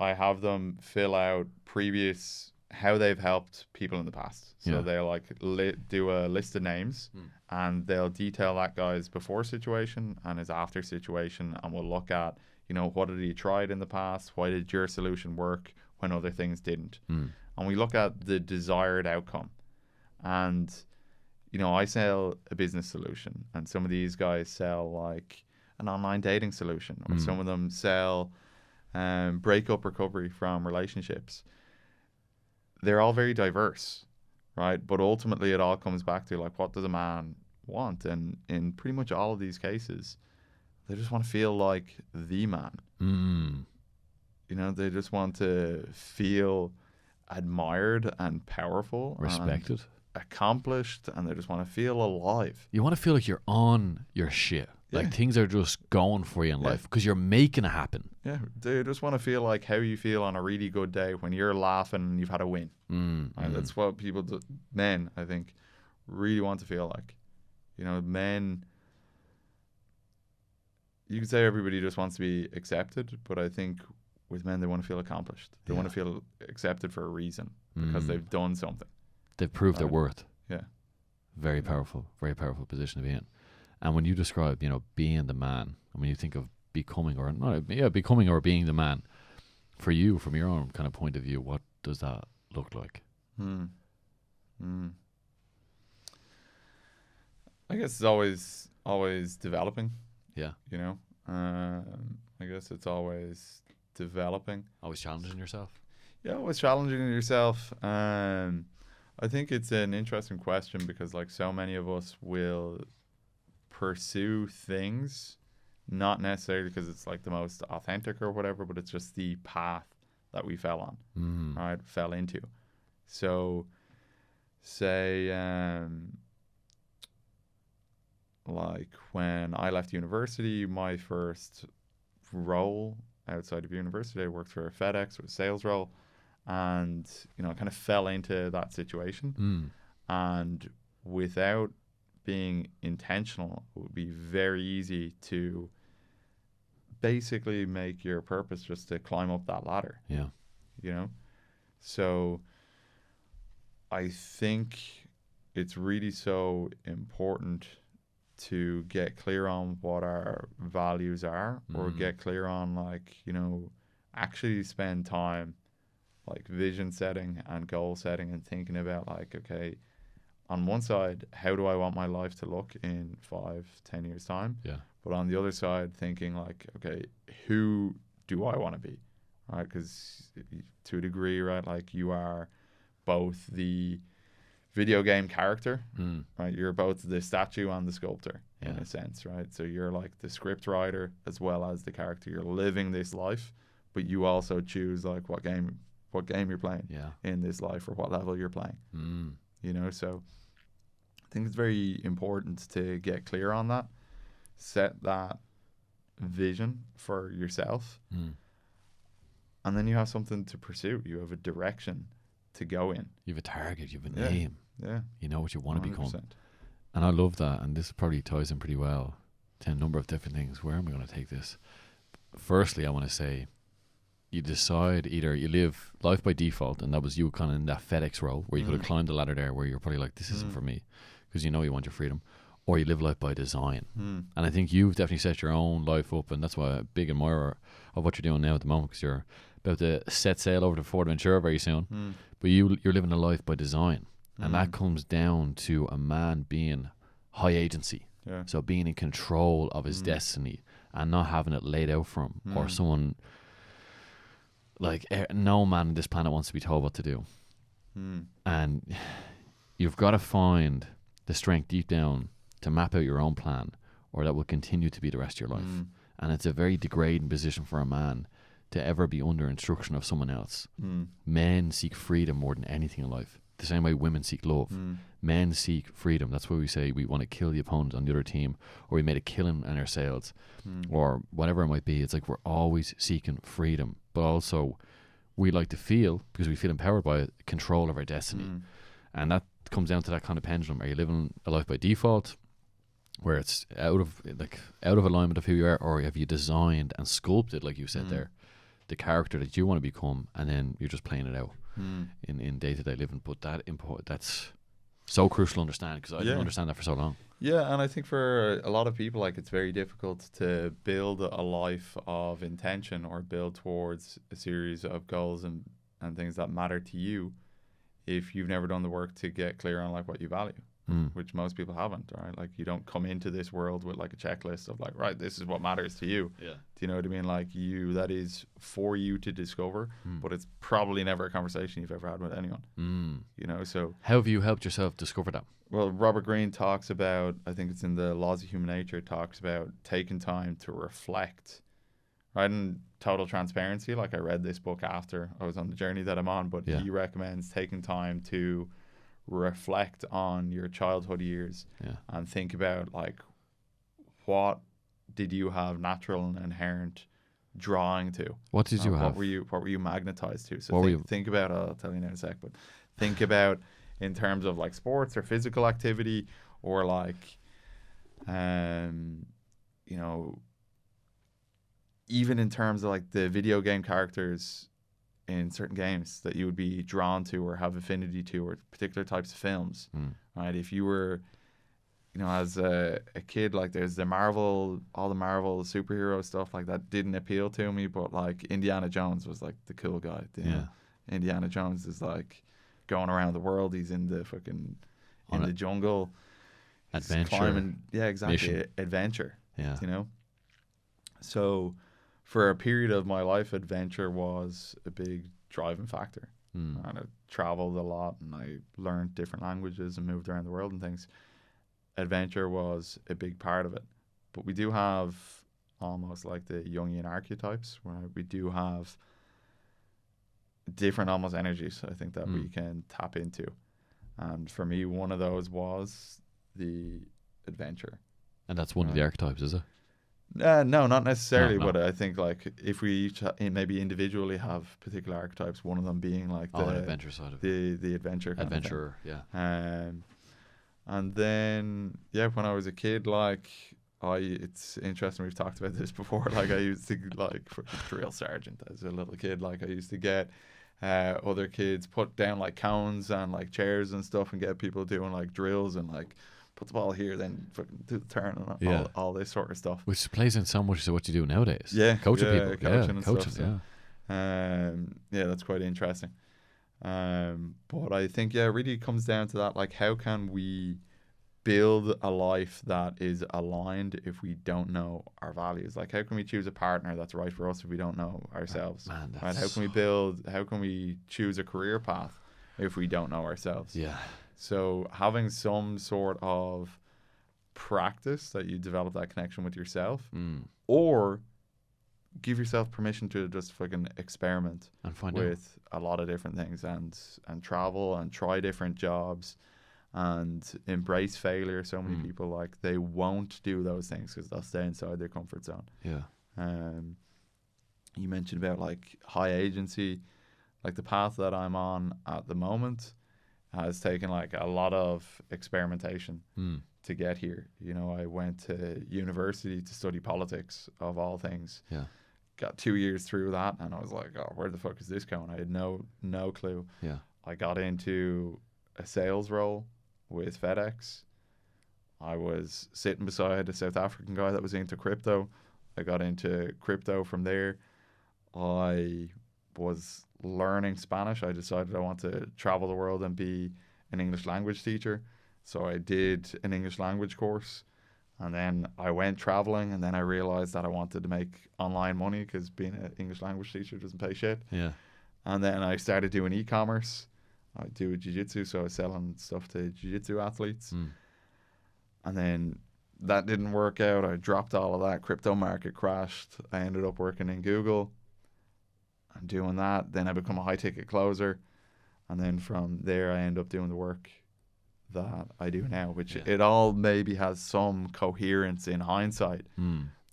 I have them fill out previous how they've helped people in the past. So they'll like do a list of names and they'll detail that guy's before situation and his after situation, and we'll look at, you know, what had he tried in the past, why did your solution work when other things didn't, and we look at the desired outcome. And you know, I sell a business solution and some of these guys sell like an online dating solution, or some of them sell breakup recovery from relationships. They're all very diverse, right? But ultimately it all comes back to like, what does a man want? And in pretty much all of these cases, they just want to feel like the man. You know, they just want to feel admired and powerful, respected, and accomplished, and they just want to feel alive. You want to feel like you're on your shit. Like things are just going for you in life because you're making it happen. Yeah, they just want to feel like how you feel on a really good day when you're laughing and you've had a win. Right? That's what people do. Men, I think, really want to feel like. You know, men, you could say everybody just wants to be accepted, but I think with men, they want to feel accomplished. They want to feel accepted for a reason because they've done something. They've proved their worth. Yeah. Very powerful position to be in. And when you describe, you know, being the man, and when you think of becoming or being the man, for you, from your own kind of point of view, what does that look like? I guess it's always developing. Yeah. You know, I guess it's always developing. Always challenging yourself. Yeah, always challenging yourself. I think it's an interesting question because, like, so many of us will pursue things, not necessarily because it's like the most authentic or whatever, but it's just the path that we fell on, right? Fell into. So, say, like when I left university, my first role outside of university, I worked for FedEx with a sales role, and you know, I kind of fell into that situation, and without being intentional, it would be very easy to basically make your purpose just to climb up that ladder. Yeah. You know? So I think it's really so important to get clear on what our values are, or get clear on, like, you know, actually spend time like vision setting and goal setting and thinking about, like, okay, on one side, how do I want my life to look in 5-10 years time? Yeah. But on the other side, thinking like, okay, who do I want to be? Right? Because to a degree, right, like you are both the video game character, right? You're both the statue and the sculptor in a sense, right? So you're like the script writer as well as the character. You're living this life, but you also choose like what game you're playing in this life, or what level you're playing. You know, so I think it's very important to get clear on that, set that vision for yourself, and then you have something to pursue. You have a direction to go in. You have a target, you have a name. Yeah. You know what you want to 100%. become. And I love that, and this probably ties in pretty well to a number of different things. Where am I going to take this? Firstly, I want to say, you decide either you live life by default, and that was you kind of in that FedEx role where you could have climbed the ladder there, where you're probably like, this isn't for me. because you know you want your freedom, or you live life by design. And I think you've definitely set your own life up, and that's why I'm a big admirer of what you're doing now at the moment, because you're about to set sail over to Fuerteventura very soon. But you're living a life by design, and that comes down to a man being high agency. Yeah. So being in control of his destiny and not having it laid out for him, or someone like no man on this planet wants to be told what to do. And you've got to find the strength deep down to map out your own plan, or that will continue to be the rest of your life. And it's a very degrading position for a man to ever be under instruction of someone else. Men seek freedom more than anything in life. The same way women seek love. Men seek freedom. That's why we say we want to kill the opponent on the other team, or we made a killing in our sales, or whatever it might be. It's like we're always seeking freedom, but also we like to feel, because we feel empowered by it, control of our destiny. And that comes down to that kind of pendulum. Are you living a life by default, where it's out of alignment of who you are, or have you designed and sculpted, like you said there, the character that you want to become, and then you're just playing it out in day-to-day living? But that that's so crucial to understand, because I didn't understand that for so long. Yeah, and I think for a lot of people, like, it's very difficult to build a life of intention, or build towards a series of goals and things that matter to you, if you've never done the work to get clear on like what you value. Which most people haven't, right? Like, you don't come into this world with like a checklist of like, right, this is what matters to you. Yeah. Do you know what I mean? Like, that is for you to discover, but it's probably never a conversation you've ever had with anyone. You know, so how have you helped yourself discover that? Well, Robert Greene talks about, I think it's in the Laws of Human Nature, talks about taking time to reflect, right? And total transparency, like, I read this book after I was on the journey that I'm on, but he recommends taking time to reflect on your childhood years and think about, like, what did you have natural and inherent drawing to? What did you have? What were you magnetized to? So think about, I'll tell you now in a sec, but think about in terms of like sports or physical activity, or like, you know, even in terms of like the video game characters in certain games that you would be drawn to or have affinity to, or particular types of films, right? If you were, you know, as a kid, like, there's all the Marvel superhero stuff, like, that didn't appeal to me, but like Indiana Jones was like the cool guy. You know? Indiana Jones is like going around the world. He's in the fucking the jungle, adventure, climbing, exactly, mission. Adventure. You know, so for a period of my life, adventure was a big driving factor. And I traveled a lot, and I learned different languages and moved around the world and things. Adventure was a big part of it. But we do have almost like the Jungian archetypes, where we do have different almost energies, I think, that we can tap into. And for me, one of those was the adventure. And that's one of the archetypes, is it? No, not necessarily, but I think, like, if we each maybe individually have particular archetypes, one of them being like the adventure side of it. The adventure kind adventurer, and then when I was a kid, like, it's interesting, we've talked about this before, like, I used to, like, for drill sergeant as a little kid, like, I used to get other kids put down like cones and like chairs and stuff, and get people doing like drills and like put the ball here, then fucking do the turn, and all this sort of stuff. Which plays in so much to what you do nowadays. Coaching people. Coaching and coaching, stuff. That's quite interesting. But I think, it really comes down to that, like, how can we build a life that is aligned if we don't know our values? Like, how can we choose a partner that's right for us if we don't know ourselves? Right? How can we choose a career path if we don't know ourselves? So having some sort of practice that you develop that connection with yourself, or give yourself permission to just fucking experiment and find with a lot of different things, and travel and try different jobs and embrace failure. So many people, like, they won't do those things because they'll stay inside their comfort zone. You mentioned about like high agency, like the path that I'm on at the moment has taken like a lot of experimentation to get here. You know, I went to university to study politics, of all things. Got 2 years through that, and I was like, oh, where the fuck is this going? I had no clue. I got into a sales role with FedEx, I was sitting beside a South African guy that was into crypto. I got into crypto from there. I was learning Spanish. I decided I want to travel the world and be an English language teacher. So I did an English language course, and then I went traveling, and then I realized that I wanted to make online money because being an English language teacher doesn't pay shit. Yeah. And then I started doing e-commerce. I do jiu-jitsu, so I was selling stuff to jiu-jitsu athletes. And then that didn't work out. I dropped all of that. Crypto market crashed. I ended up working in Google and doing that. Then I become a high-ticket closer. And then from there, I end up doing the work that I do now, which it all maybe has some coherence in hindsight.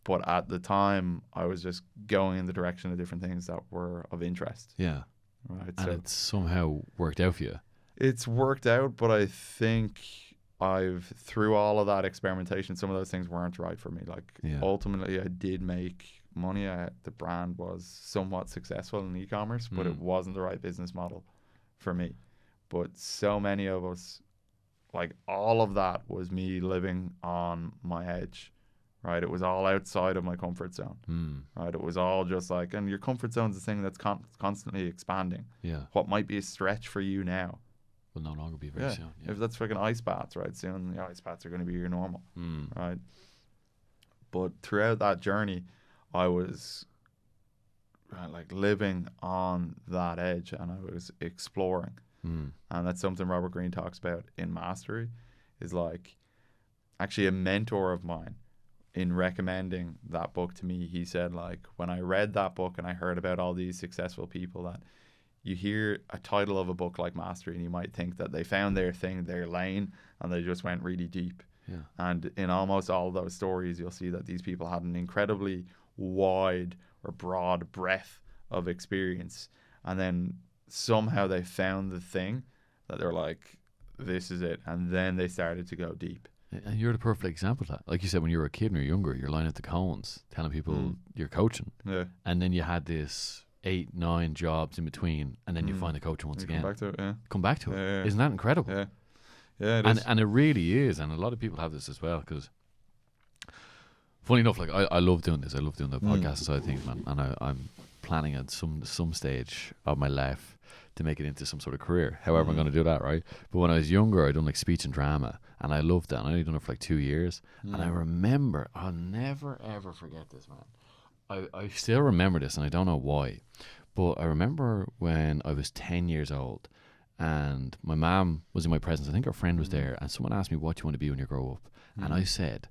But at the time, I was just going in the direction of different things that were of interest. Yeah. Right. And so it's somehow worked out for you. It's worked out, but I think through all of that experimentation, some of those things weren't right for me. Like ultimately, I did make money. The brand was somewhat successful in e-commerce, but it wasn't the right business model for me. But so many of us, like all of that was me living on my edge, right? It was all outside of my comfort zone, right? It was all just like, and your comfort zone is the thing that's constantly expanding. Yeah. What might be a stretch for you now will no longer be very soon. Yeah. If that's fucking ice baths, right? Soon the ice baths are going to be your normal, right? But throughout that journey, I was like living on that edge, and I was exploring. And that's something Robert Greene talks about in Mastery, is like actually a mentor of mine in recommending that book to me. He said, like, when I read that book and I heard about all these successful people, that you hear a title of a book like Mastery and you might think that they found their thing, their lane, and they just went really deep. Yeah. And in almost all of those stories, you'll see that these people had an incredibly wide or broad breadth of experience. And then somehow they found the thing that they're like, this is it. And then they started to go deep. And you're the perfect example of that. Like you said, when you were a kid and you're younger, you're lining up the cones, telling people you're coaching. Yeah. And then you had this 8-9 jobs in between, and then you find the coaching once again. Come back to it, yeah. Come back to it. Yeah. Isn't that incredible? Yeah. Yeah, it is. And it really is. And a lot of people have this as well, because funny enough, like I love doing this. I love doing the podcast side of things, man. And I'm planning at some stage of my life to make it into some sort of career. However I'm going to do that, right? But when I was younger, I done like speech and drama, and I loved that. And I only done it for like 2 years. And I remember, I'll never ever forget this, man. I still remember this, and I don't know why, but I remember when I was 10 years old, and my mom was in my presence. I think her friend was there, and someone asked me, what do you want to be when you grow up? And I said,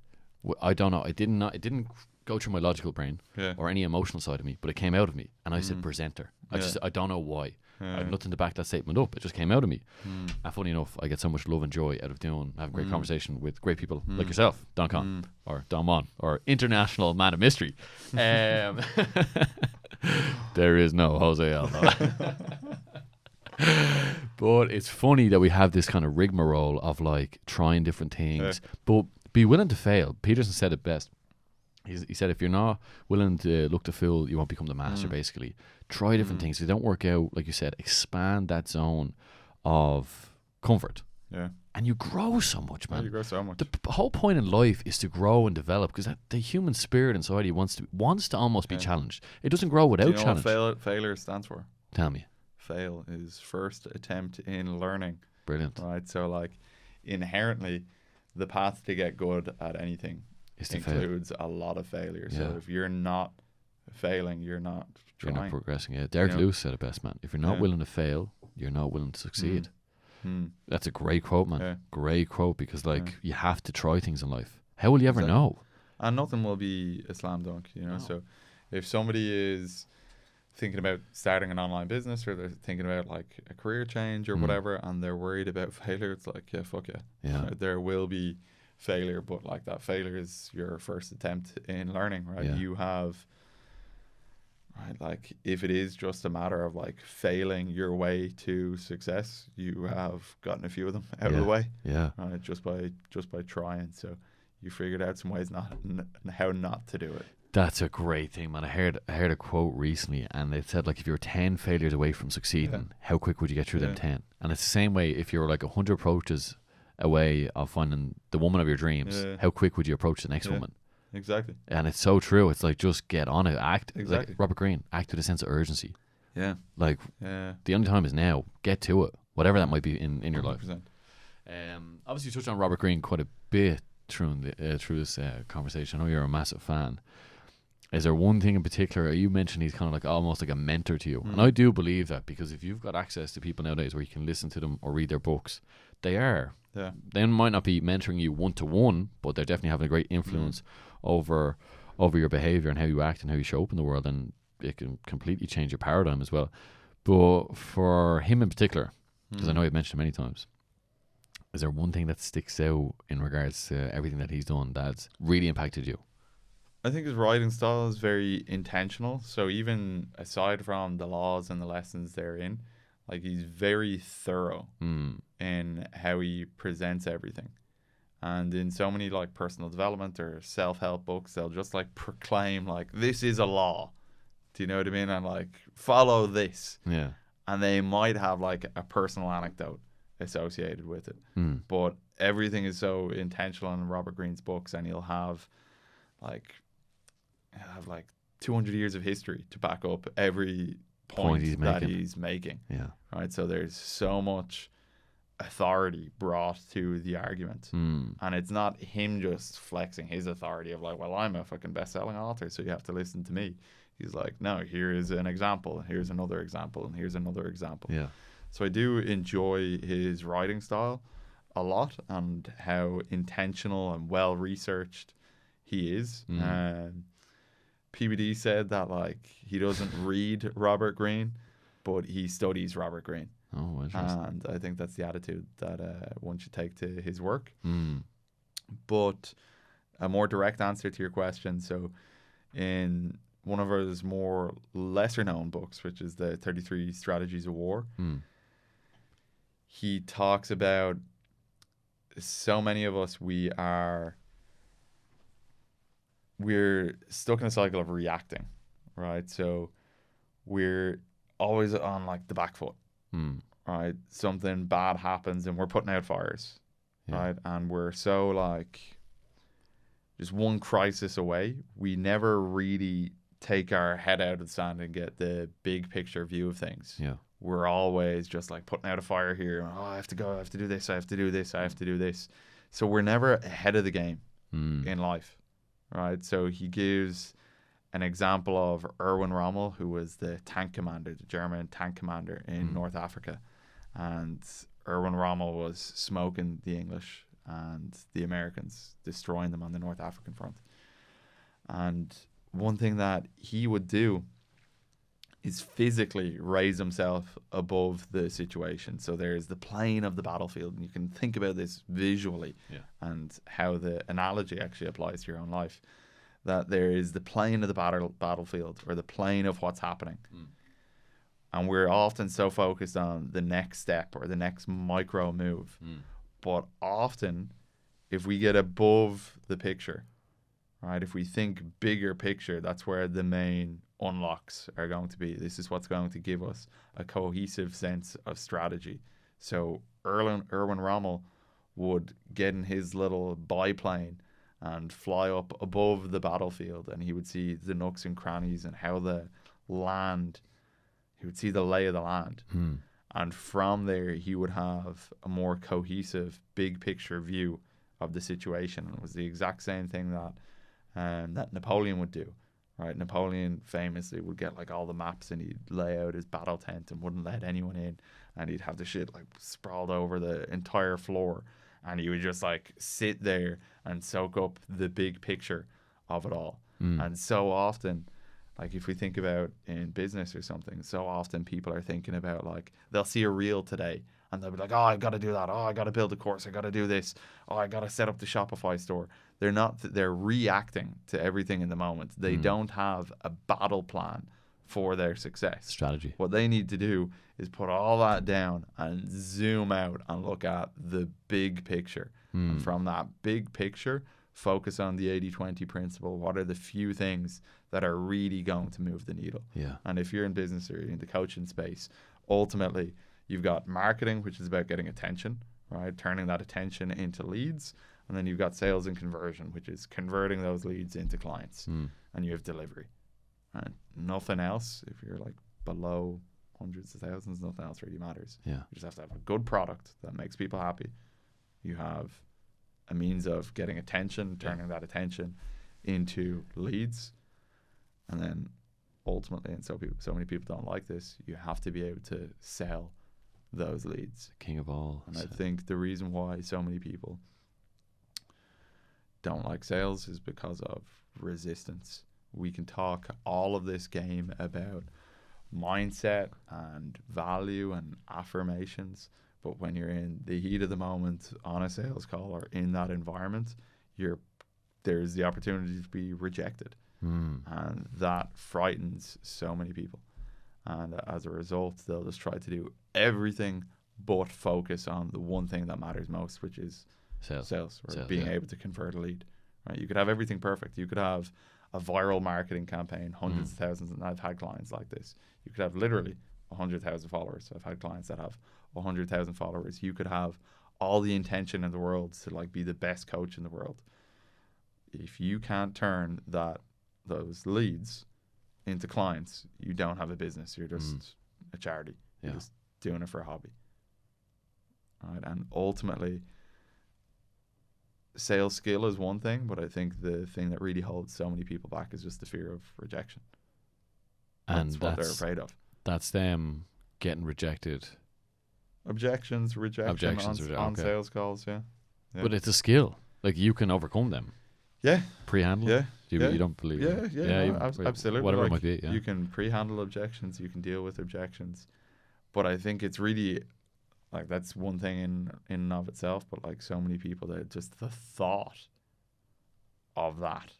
I don't know. It didn't go through my logical brain or any emotional side of me, but it came out of me, and I said presenter. I don't know why. I have nothing to back that statement up. It just came out of me. And funny enough, I get so much love and joy out of having great conversation with great people like yourself, Don Con, or Don Mon, or international man of mystery. There is no Jose Aldo. But it's funny that we have this kind of rigmarole of like trying different things, but be willing to fail. Peterson said it best. He said, if you're not willing to look the fool, you won't become the master, basically. Try different things. If they don't work out, like you said, expand that zone of comfort. Yeah. And you grow so much, man. Yeah, you grow so much. The whole point in life is to grow and develop, because the human spirit inside you wants to almost be challenged. It doesn't grow without challenge. Do you know what failure stands for? Tell me. Fail is first attempt in learning. Brilliant. Right? So, like, inherently, the path to get good at anything includes a lot of failure. So if you're not failing, you're not trying. You're not progressing. Yeah. Derek Lewis said it best, man. If you're not willing to fail, you're not willing to succeed. That's a great quote, man. Yeah. Great quote, because you have to try things in life. How will you ever know? And nothing will be a slam dunk, you know. No. So if somebody is thinking about starting an online business, or they're thinking about like a career change or whatever, and they're worried about failure, it's like, fuck yeah. Right? There will be failure, but like that failure is your first attempt in learning, right? You have, right, like if it is just a matter of like failing your way to success, you have gotten a few of them out of the way, right? Just by trying. So you figured out some ways how not to do it. That's a great thing, man. I heard a quote recently, and it said, like, if you're 10 failures away from succeeding, how quick would you get through them 10? And it's the same way if you're like 100 approaches a way of finding the woman of your dreams, how quick would you approach the next woman? Exactly. And it's so true. It's like, just get on it. Act. Exactly. Like Robert Greene, act with a sense of urgency. Yeah. Like, the only time is now. Get to it. Whatever that might be in your 100%. Life. Obviously, you touched on Robert Greene quite a bit through this conversation. I know you're a massive fan. Is there one thing in particular? You mentioned he's kind of like almost like a mentor to you. And I do believe that, because if you've got access to people nowadays where you can listen to them or read their books, they are. Yeah. They might not be mentoring you one-to-one, but they're definitely having a great influence over your behavior and how you act and how you show up in the world, and it can completely change your paradigm as well. But for him in particular, because I know you've mentioned him many times, is there one thing that sticks out in regards to everything that he's done that's really impacted you? I think his writing style is very intentional. So even aside from the laws and the lessons therein, like, he's very thorough in how he presents everything. And in so many like personal development or self-help books, they'll just like proclaim like, this is a law. Do you know what I mean? And like, follow this. Yeah. And they might have like a personal anecdote associated with it. But everything is so intentional in Robert Greene's books, and he'll have like 200 years of history to back up every point he's making. Yeah. Right. So there's so much authority brought to the argument. And it's not him just flexing his authority of like, well, I'm a fucking best-selling author, so you have to listen to me. He's like, no, here is an example, here's another example, and here's another example. Yeah. So I do enjoy his writing style a lot, and how intentional and well-researched he is. PBD said that like, he doesn't read Robert Greene, but he studies Robert Greene. Oh, interesting. And I think that's the attitude that one should take to his work. But a more direct answer to your question, so in one of his more lesser known books, which is the 33 Strategies of War, he talks about so many of us, we're stuck in a cycle of reacting, right? So we're always on like the back foot, right? Something bad happens and we're putting out fires, right? And we're so like just one crisis away. We never really take our head out of the sand and get the big picture view of things. Yeah. We're always just like putting out a fire here. Oh, I have to go. I have to do this. I have to do this. I have to do this. So we're never ahead of the game in life, right? So he gives an example of Erwin Rommel, who was the tank commander, the German tank commander in North Africa. And Erwin Rommel was smoking the English and the Americans, destroying them on the North African front. And one thing that he would do is physically raise himself above the situation. So there's the plane of the battlefield, and you can think about this visually and how the analogy actually applies to your own life. That there is the plane of the battlefield, or the plane of what's happening. And we're often so focused on the next step or the next micro move. But often, if we get above the picture, right, if we think bigger picture, that's where the main unlocks are going to be. This is what's going to give us a cohesive sense of strategy. So Erwin Rommel would get in his little biplane and fly up above the battlefield, and he would see the nooks and crannies and how the land, he would see the lay of the land. And from there, he would have a more cohesive, big picture view of the situation. And it was the exact same thing that Napoleon would do, right? Napoleon famously would get like all the maps, and he'd lay out his battle tent and wouldn't let anyone in. And he'd have the shit like sprawled over the entire floor. And he would just like sit there and soak up the big picture of it all. And so often, like if we think about in business or something, so often people are thinking about like, they'll see a reel today and they'll be like, oh, I got to do that. Oh, I got to build a course. I got to do this. Oh, I got to set up the Shopify store. They're reacting to everything in the moment. They don't have a battle plan for their success. Strategy. What they need to do is put all that down and zoom out and look at the big picture. And from that big picture, focus on the 80-20 principle. What are the few things that are really going to move the needle? Yeah. And if you're in business or in the coaching space, ultimately you've got marketing, which is about getting attention, right? Turning that attention into leads. And then you've got sales and conversion, which is converting those leads into clients. And you have delivery. Right? Nothing else, if you're like below hundreds of thousands, nothing else really matters. Yeah. You just have to have a good product that makes people happy. You have a means of getting attention, turning that attention into leads. And then ultimately, and so many people don't like this, you have to be able to sell those leads. King of all. And I think the reason why so many people don't like sales is because of resistance. We can talk all of this game about mindset and value and affirmations, but when you're in the heat of the moment on a sales call or in that environment, there's the opportunity to be rejected. And that frightens so many people. And as a result, they'll just try to do everything but focus on the one thing that matters most, which is sales or being able to convert a lead. Right? You could have everything perfect. You could have a viral marketing campaign, hundreds of thousands, and I've had clients like this. You could have literally 100,000 followers. I've had clients that have 100,000 followers. You could have all the intention in the world to like be the best coach in the world. If you can't turn those leads into clients, you don't have a business. You're just a charity. You're just doing it for a hobby. Right? And ultimately, sales skill is one thing, but I think the thing that really holds so many people back is just the fear of rejection. And that's what they're afraid of. That's them getting rejected. Objections on sales calls, yeah. But it's a skill. Like, you can overcome them. Yeah. Pre-handle? Yeah. You don't believe it? Absolutely. Whatever like, it might be, yeah. You can pre-handle objections, you can deal with objections. But I think it's really, like, that's one thing in and of itself, but like so many people, that just the thought of that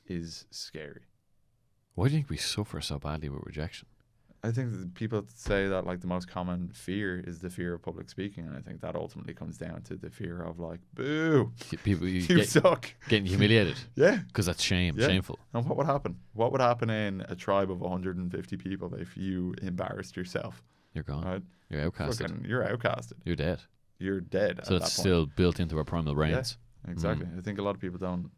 is scary. Why do you think we suffer so badly with rejection? I think that people say that like the most common fear is the fear of public speaking, and I think that ultimately comes down to the fear of like, boo, People, you suck. Getting humiliated. Yeah. Because that's shameful. And what would happen? What would happen in a tribe of 150 people if you embarrassed yourself? You're gone. Right? You're outcasted. You're outcasted. You're dead. You're dead. So it's still built into our primal brains. Yeah, exactly. I think a lot of people don't.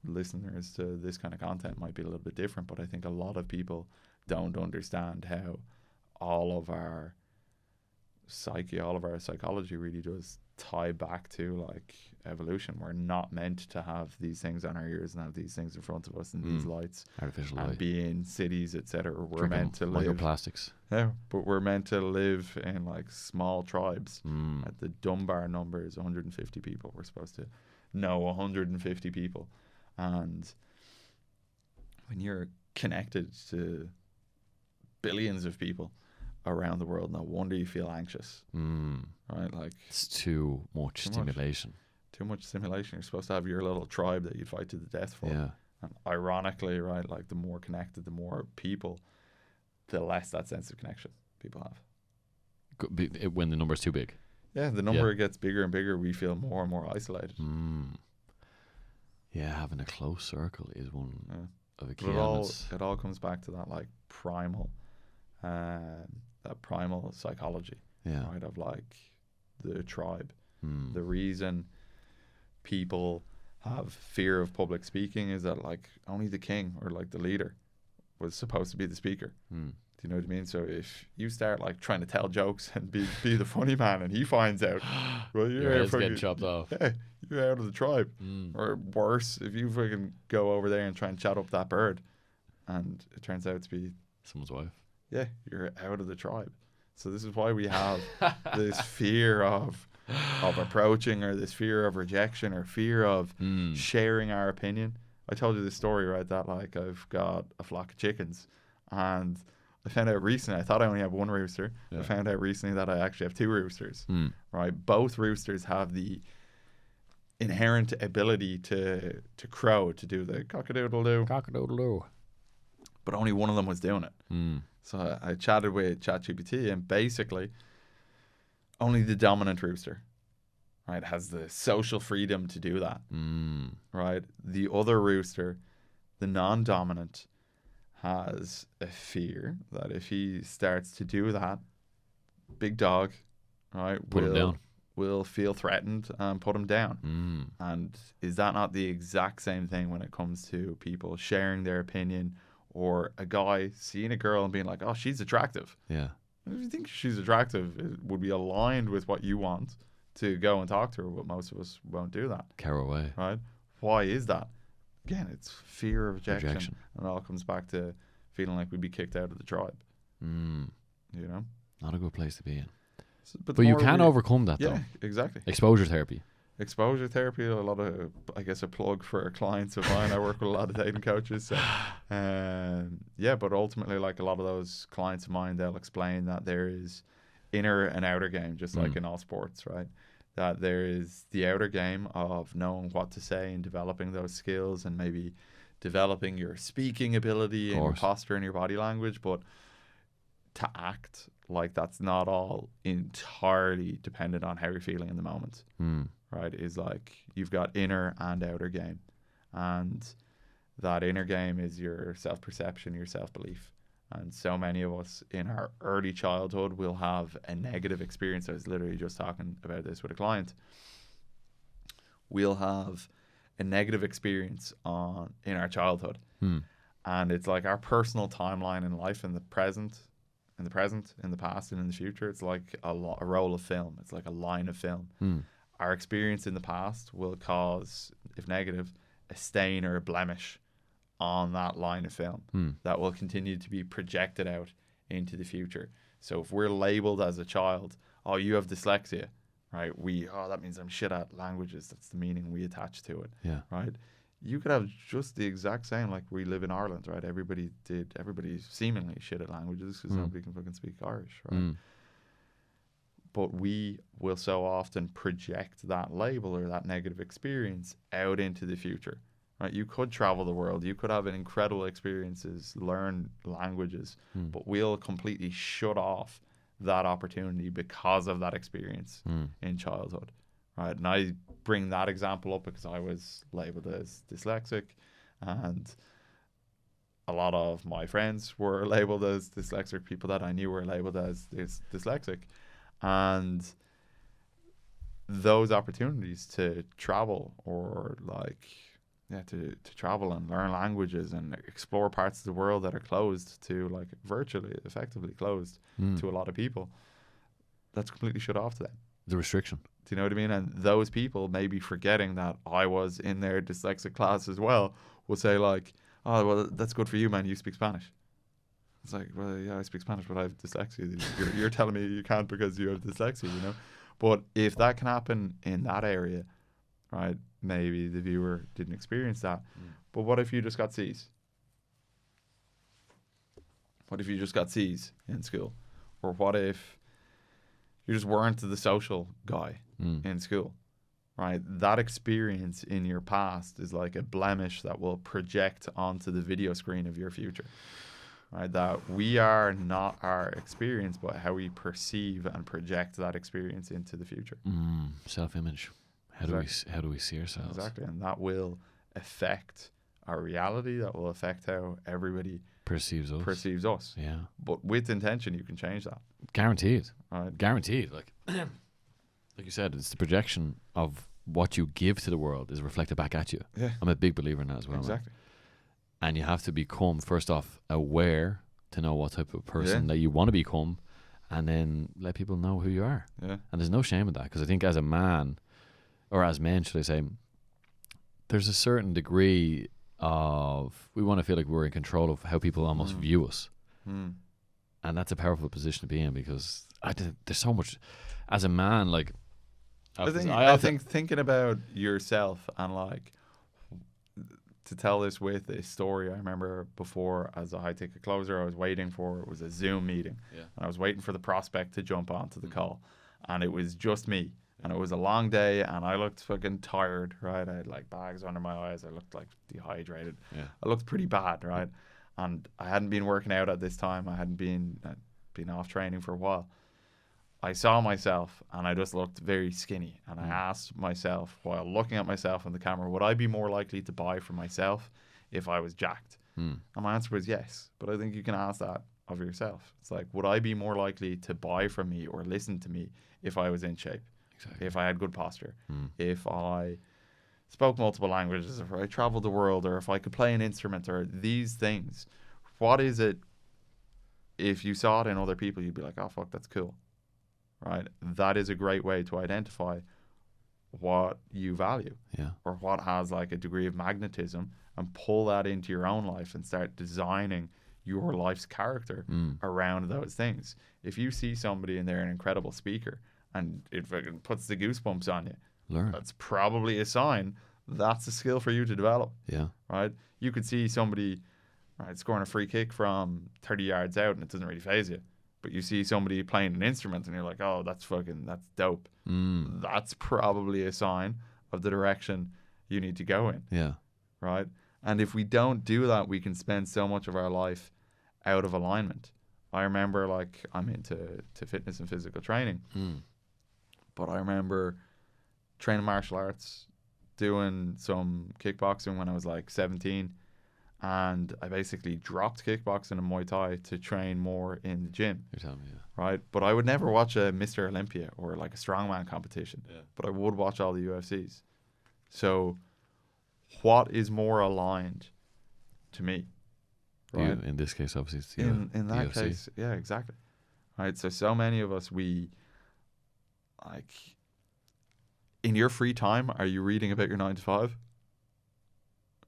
Listeners to this kind of content might be a little bit different, but I think a lot of people don't understand how all of our psyche, all of our psychology really does tie back to like evolution. We're not meant to have these things on our ears and have these things in front of us and these lights, artificial and light, be in cities, etc. We're drinking meant to live microplastics. Yeah, but we're meant to live in like small tribes. At the Dunbar number is 150 people. We're supposed to know 150 people. And when you're connected to billions of people around the world, no wonder you feel anxious. Right? Like, it's too much stimulation. Too much stimulation. You're supposed to have your little tribe that you fight to the death for. Yeah. And ironically, right, like the more connected, the more people, the less that sense of connection people have. When the number's too big. Yeah, the number gets bigger and bigger, we feel more and more isolated. Yeah, having a close circle is one of the key elements. It all comes back to that like primal, that primal psychology, right? Of like the tribe. The reason people have fear of public speaking is that like only the king or like the leader was supposed to be the speaker. Do you know what I mean? So if you start like trying to tell jokes and be the funny man, and he finds out, well, you're getting chopped off. Yeah, you're out of the tribe. Or worse, if you fucking go over there and try and chat up that bird, and it turns out to be someone's wife. Yeah, you're out of the tribe. So this is why we have this fear of approaching, or this fear of rejection, or fear of sharing our opinion. I told you this story, right? That like I've got a flock of chickens, and I found out recently, I thought I only have one rooster. I found out recently that I actually have two roosters, right? Both roosters have the inherent ability to crow, to do the cock-a-doodle-doo. Cock-a-doodle-doo. But only one of them was doing it. So I chatted with ChatGPT, and basically only the dominant rooster, right, has the social freedom to do that, right? The other rooster, the non-dominant, has a fear that if he starts to do that, big dog, right, Put them down. will feel threatened and put them down. And is that not the exact same thing when it comes to people sharing their opinion, or a guy seeing a girl and being like, oh, she's attractive? Yeah. If you think she's attractive, it would be aligned with what you want to go and talk to her, but most of us won't do that. Carry away. Right? Why is that? Again, it's fear of rejection. And it all comes back to feeling like we'd be kicked out of the tribe. You know? Not a good place to be in. So, but you can overcome that, though. Yeah, exactly. Exposure therapy. Exposure therapy, a lot of, I guess, a plug for clients of mine. I work with a lot of dating coaches. So, yeah, but ultimately, like a lot of those clients of mine, they'll explain that there is inner and outer game, just like in all sports, right? That there is the outer game of knowing what to say and developing those skills and maybe developing your speaking ability and your posture and your body language, but to act like that's not all entirely dependent on how you're feeling in the moment, right? Is like you've got inner and outer game, and that inner game is your self-perception, your self-belief. And so many of us in our early childhood will have a negative experience. I was literally just talking about this with a client. We'll have a negative experience in our childhood, and it's like our personal timeline in life, in the present, in the past, and in the future. It's like a roll of film. It's like a line of film. Our experience in the past will cause, if negative, a stain or a blemish on that line of film that will continue to be projected out into the future. So if we're labeled as a child, oh, you have dyslexia, right? That means I'm shit at languages. That's the meaning we attach to it. Yeah. Right? You could have just the exact same, like we live in Ireland, right? Everybody's seemingly shit at languages because nobody can fucking speak Irish, right? But we will so often project that label or that negative experience out into the future. Right, you could travel the world, you could have incredible experiences, learn languages, but we'll completely shut off that opportunity because of that experience in childhood. Right, and I bring that example up because I was labeled as dyslexic, and a lot of my friends were labeled as dyslexic. People that I knew were labeled as dyslexic, and those opportunities to travel or to travel and learn languages and explore parts of the world that are closed to, like, virtually, effectively closed to a lot of people, that's completely shut off to them. The restriction. Do you know what I mean? And those people, maybe forgetting that I was in their dyslexic class as well, will say like, oh, well, that's good for you, man. You speak Spanish. It's like, well, yeah, I speak Spanish, but I have dyslexia. You're telling me you can't because you have dyslexia, you know? But if that can happen in that area, right, maybe the viewer didn't experience that. But what if you just got C's? What if you just got C's in school? Or what if you just weren't the social guy in school, right? That experience in your past is like a blemish that will project onto the video screen of your future, right? That we are not our experience, but how we perceive and project that experience into the future. Self-image. How do we see ourselves? Exactly, and that will affect our reality. That will affect how everybody perceives us. Yeah. But with intention, you can change that. Guaranteed. Right. Guaranteed. Like you said, it's the projection of what you give to the world is reflected back at you. Yeah. I'm a big believer in that as well. Exactly. Man. And you have to become, first off, aware to know what type of person that you want to become, and then let people know who you are. Yeah. And there's no shame in that, because I think as a man, or as men, should I say, there's a certain degree of, we want to feel like we're in control of how people almost view us. And that's a powerful position to be in, because there's so much, as a man, like, I think thinking about yourself, and like, to tell this with a story, I remember before, as a high ticket closer, I was waiting for, it was a Zoom meeting. Yeah. And I was waiting for the prospect to jump onto the call, and it was just me. And it was a long day, and I looked fucking tired, right? I had like bags under my eyes. I looked like dehydrated. Yeah. I looked pretty bad, right? And I hadn't been working out at this time. I hadn't been off training for a while. I saw myself, and I just looked very skinny. And I asked myself, while looking at myself in the camera, would I be more likely to buy for myself if I was jacked? And my answer was yes. But I think you can ask that of yourself. It's like, would I be more likely to buy from me or listen to me if I was in shape? Exactly. If I had good posture, if I spoke multiple languages, if I traveled the world, or if I could play an instrument, or these things. What is it, if you saw it in other people, you'd be like, oh, fuck, that's cool, right? That is a great way to identify what you value, or what has like a degree of magnetism, and pull that into your own life and start designing your life's character around those things. If you see somebody and they're an incredible speaker and it fucking puts the goosebumps on you, that's probably a sign that's a skill for you to develop. Right? You could see somebody scoring a free kick from 30 yards out and it doesn't really faze you. But you see somebody playing an instrument and you're like, oh, that's dope. That's probably a sign of the direction you need to go in. Right? And if we don't do that, we can spend so much of our life out of alignment. I remember, like, I'm into fitness and physical training. But I remember training martial arts, doing some kickboxing when I was like 17. And I basically dropped kickboxing and Muay Thai to train more in the gym. You're telling me, right? But I would never watch a Mr. Olympia or like a strongman competition. But I would watch all the UFCs. So what is more aligned to me? Right? In this case, obviously, it's in that UFC. case, yeah, exactly. Right. So many of us, we like, in your free time, are you reading about your 9 to 5?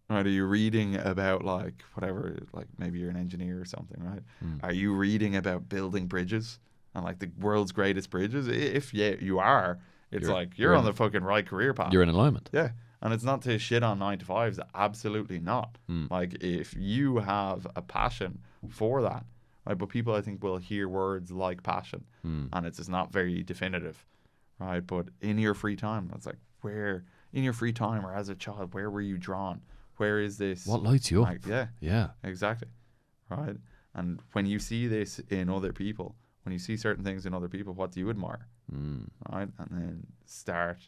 Right? Are you reading about like whatever, like maybe you're an engineer or something, right? Are you reading about building bridges and like the world's greatest bridges? If you are, it's you're on the fucking right career path. You're in alignment. Yeah. And it's not to shit on 9 to 5s. Absolutely not. Like, if you have a passion for that, right? But people, I think, will hear words like passion, and it's just not very definitive, right? But in your free time, it's like, where in your free time or as a child, where were you drawn? Where is this? What lights you up? Yeah, exactly, right? And when you see this in other people, when you see certain things in other people, what do you admire, right? And then start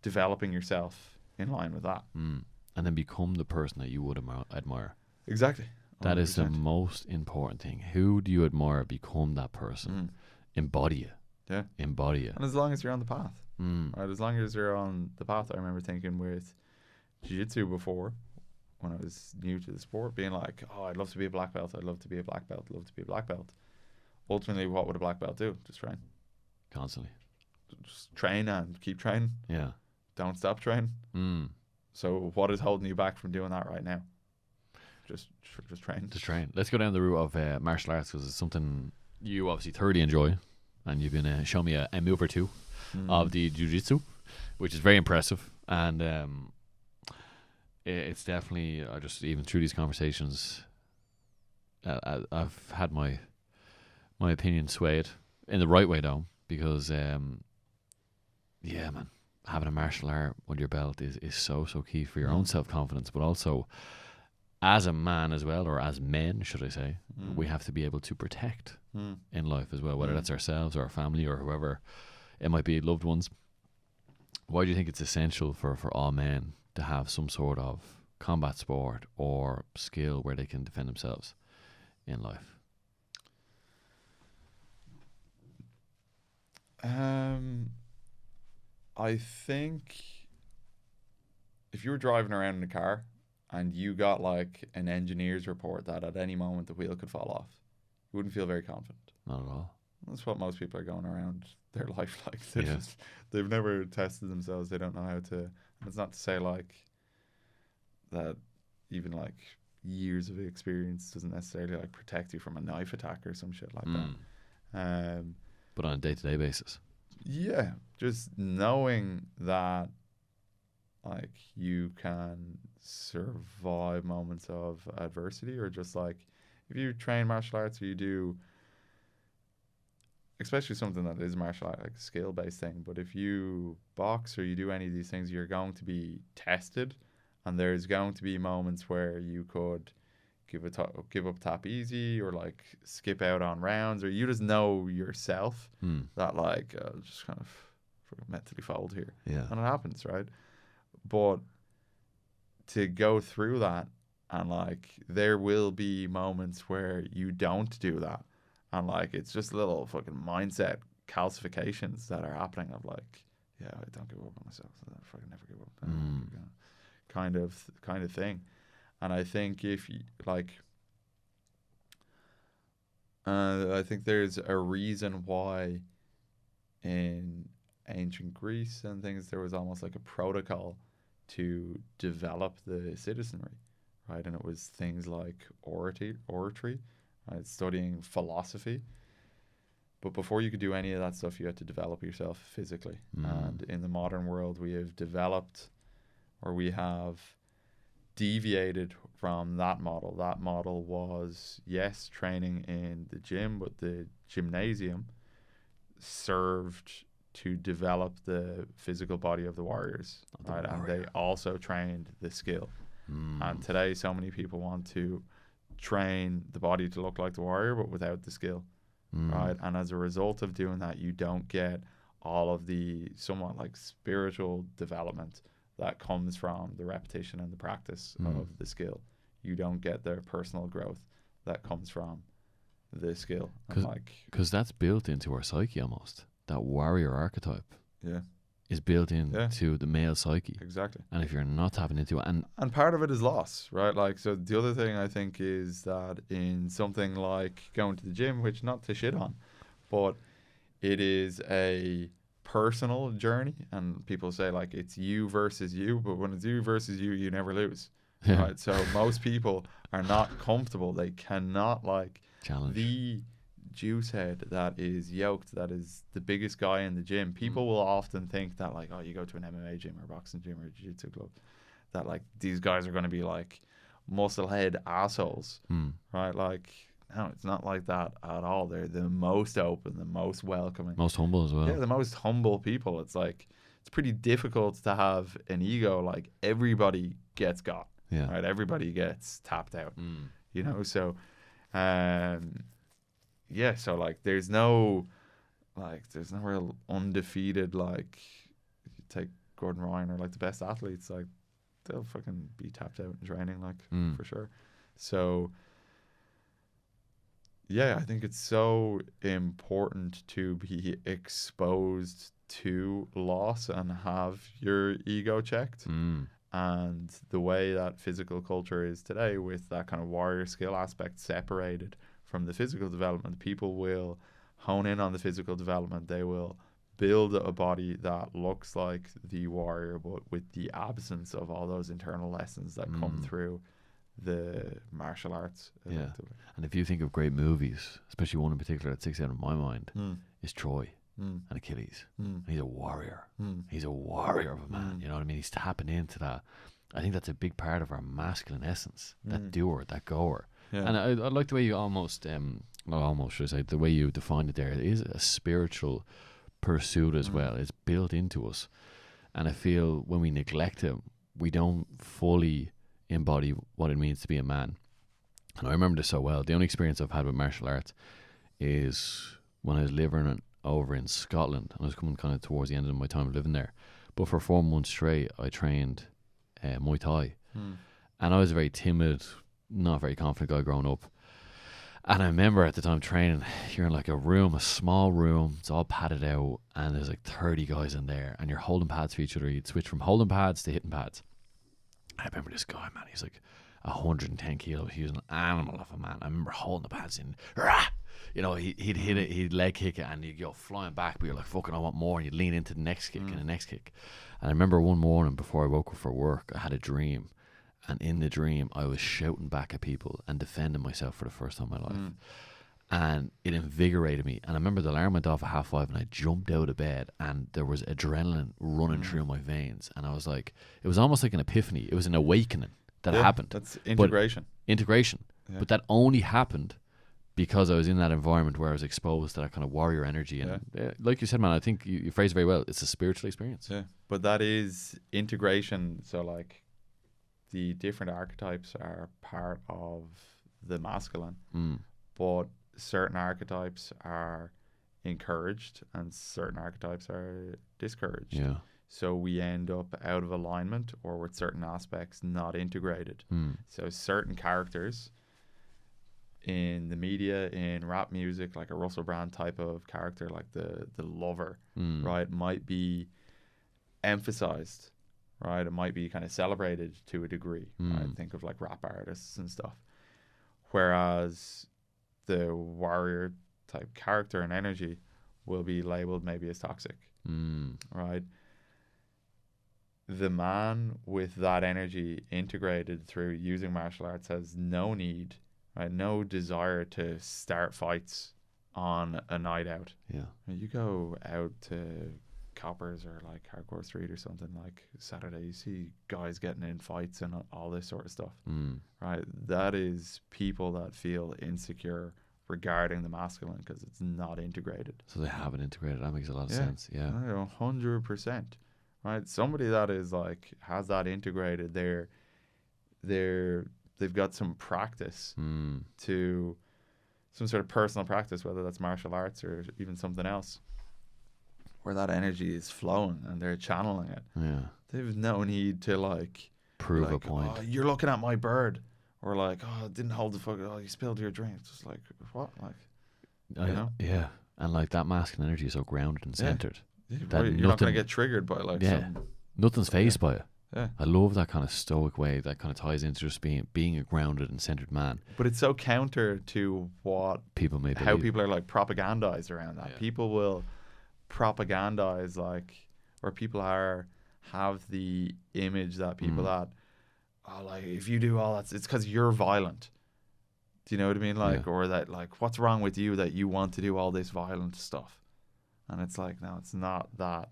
developing yourself in line with that. And then become the person that you would admire. Exactly. 100%. That is the most important thing. Who do you admire? Become that person. Embody it. Yeah. Embody it. And as long as you're on the path. Right? As long as you're on the path. I remember thinking with jiu-jitsu before, when I was new to the sport, being like, oh, I'd love to be a black belt. I'd love to be a black belt. I'd love to be a black belt. Ultimately, what would a black belt do? Just train. Constantly. Just train and keep training. Yeah. Don't stop training. So what is holding you back from doing that right now? Just train. Just train. Let's go down the route of martial arts, because it's something you obviously thoroughly enjoy, and you've been showing me a move or two of the jiu-jitsu, which is very impressive. And it's definitely, I just, even through these conversations, I've had my opinion swayed in the right way though, because yeah, man, having a martial art under your belt is so key for your own self-confidence, but also as a man as well, or as men, should I say, we have to be able to protect in life as well, whether that's ourselves or our family or whoever it might be, loved ones. Why do you think it's essential for all men to have some sort of combat sport or skill where they can defend themselves in life? I think if you were driving around in a car and you got like an engineer's report that at any moment the wheel could fall off, you wouldn't feel very confident. Not at all. That's what most people are going around their life like. They've never tested themselves. They don't know how to. And it's not to say like that even like years of experience doesn't necessarily like protect you from a knife attack or some shit like that. But on a day-to-day basis. Yeah, just knowing that like you can survive moments of adversity, or just like if you train martial arts or you do, especially something that is martial art, like a skill-based thing, but if you box or you do any of these things, you're going to be tested, and there's going to be moments where you could give up tap easy, or like skip out on rounds, or you just know yourself that like just kind of mentally fold here. Yeah. And it happens, right? But to go through that And like there will be moments where you don't do that, and like it's just little fucking mindset calcifications that are happening of like, yeah, I don't give up on myself, so I fucking never give up, kind of thing. And I think if you like, I think there's a reason why in ancient Greece and things there was almost like a protocol to develop the citizenry, right? And it was things like oratory, right? Studying philosophy. But before you could do any of that stuff, you had to develop yourself physically. And in the modern world, we have developed, or we have deviated from that model. That model was, yes, training in the gym, but the gymnasium served to develop the physical body of the warriors, right? And they also trained the skill. And today, so many people want to train the body to look like the warrior, but without the skill, right? And as a result of doing that, you don't get all of the somewhat like spiritual development that comes from the repetition and the practice of the skill. You don't get the personal growth that comes from the skill. Because that's built into our psyche almost. That warrior archetype. Yeah. Is built into the male psyche. Exactly. And if you're not tapping into it, and part of it is loss, right? Like, so the other thing I think is that in something like going to the gym, which not to shit on, but it is a personal journey, and people say like it's you versus you, but when it's you versus you, you never lose, right? So most people are not comfortable. They cannot like challenge the juice head that is yoked, that is the biggest guy in the gym. People will often think that like, oh, you go to an MMA gym or boxing gym or jiu-jitsu club, that like these guys are going to be like muscle head assholes, right? Like, no, it's not like that at all. They're the most open, the most welcoming, most humble as well. Yeah, the most humble people. It's like it's pretty difficult to have an ego. Like everybody gets got, right? Everybody gets tapped out, you know. So yeah, so like there's no real undefeated, like you take Gordon Ryan or like the best athletes, like they'll fucking be tapped out in training, like for sure. So yeah, I think it's so important to be exposed to loss and have your ego checked. And the way that physical culture is today, with that kind of warrior skill aspect separated from the physical development, people will hone in on the physical development. They will build a body that looks like the warrior, but with the absence of all those internal lessons that come through the martial arts. Yeah. And if you think of great movies, especially one in particular that sticks out in my mind, is Troy and Achilles. And he's a warrior. He's a warrior of a man. You know what I mean? He's tapping into that. I think that's a big part of our masculine essence. That doer, that goer. Yeah. And I like the way you not almost, should I say, the way you defined it there. It is a spiritual pursuit as well. It's built into us. And I feel when we neglect it, we don't fully embody what it means to be a man. And I remember this so well. The only experience I've had with martial arts is when I was living over in Scotland. I was coming kind of towards the end of my time living there. But for 4 months straight, I trained Muay Thai. And I was a very timid, not very confident guy growing up. And I remember at the time training, you're in like a small room, it's all padded out, and there's like 30 guys in there, and you're holding pads for each other. You'd switch from holding pads to hitting pads. I remember this guy, man, he's like 110 kilos. He was an animal of a man. I remember holding the pads in, you know, he'd hit it, he'd leg kick it, and you'd go flying back, but you're like, fucking, I want more. And you'd lean into the next kick and the next kick. And I remember one morning before I woke up for work, I had a dream. And in the dream, I was shouting back at people and defending myself for the first time in my life. And it invigorated me. And I remember the alarm went off at 5:30 and I jumped out of bed and there was adrenaline running through my veins. And I was like, it was almost like an epiphany. It was an awakening that happened. That's integration. Yeah. But that only happened because I was in that environment where I was exposed to that kind of warrior energy. And like you said, man, I think you phrased it very well. It's a spiritual experience. Yeah. But that is integration. So like, the different archetypes are part of the masculine, but certain archetypes are encouraged and certain archetypes are discouraged. Yeah. So we end up out of alignment or with certain aspects not integrated. So certain characters in the media, in rap music, like a Russell Brand type of character, like the lover, right, might be emphasized, right? It might be kind of celebrated to a degree. Right? Think of like rap artists and stuff. Whereas the warrior type character and energy will be labeled maybe as toxic, right? The man with that energy integrated through using martial arts has no need, right? No desire to start fights on a night out. Yeah. You go out to Coppers or like Hardcore Street or something like Saturday, you see guys getting in fights and all this sort of stuff, right? That is people that feel insecure regarding the masculine because it's not integrated. So they haven't integrated. That makes a lot of sense. Yeah. 100%. Right? Somebody that is like has that integrated, they've got some practice to some sort of personal practice, whether that's martial arts or even something else, where that energy is flowing and they're channeling it. Yeah. They've no need to like prove a point. Oh, you're looking at my bird, or like, oh, it didn't hold the fuck. Oh, you spilled your drink. It's just like what, like, you know? Yeah. And like that masculine energy is so grounded and centered. You're not going to get triggered by like nothing's phased by it. Yeah. I love that kind of stoic way that kind of ties into just being a grounded and centered man. But it's so counter to what people may believe. How people are like propagandized around that. People will propagandize like, or people have the image that people that, oh, like if you do all that, it's because you're violent. Do you know what I mean? Like, or that like, what's wrong with you that you want to do all this violent stuff? And it's like, no, it's not that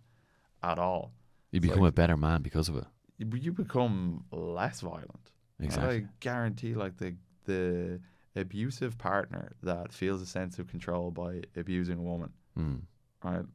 at all. You become like, a better man because of it. You become less violent. Exactly. I guarantee, like the abusive partner that feels a sense of control by abusing a woman, right?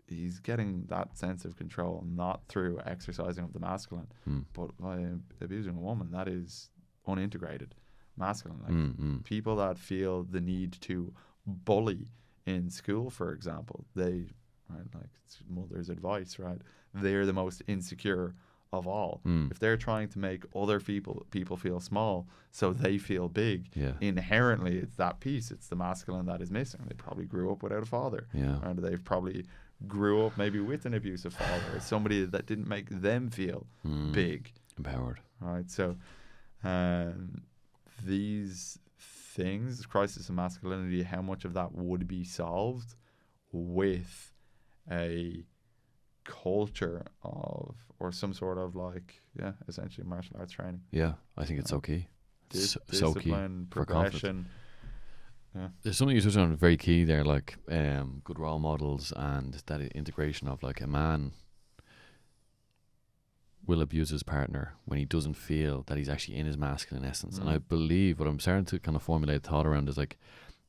He's getting that sense of control not through exercising of the masculine, but by abusing a woman that is unintegrated masculine. Like people that feel the need to bully in school, for example, they, right, like it's mother's advice, right? They're the most insecure of all. If they're trying to make other people feel small so they feel big, inherently it's that piece. It's the masculine that is missing. They probably grew up without a father. Right? They've probably grew up maybe with an abusive father or somebody that didn't make them feel big. Empowered. Right? So these things, crisis of masculinity, how much of that would be solved with a culture of, or some sort of like, essentially martial arts training. Yeah, I think it's so key. Discipline, progression. Yeah. There's something you touched on very key there, like good role models and that integration of like a man will abuse his partner when he doesn't feel that he's actually in his masculine essence. And I believe what I'm starting to kind of formulate thought around is like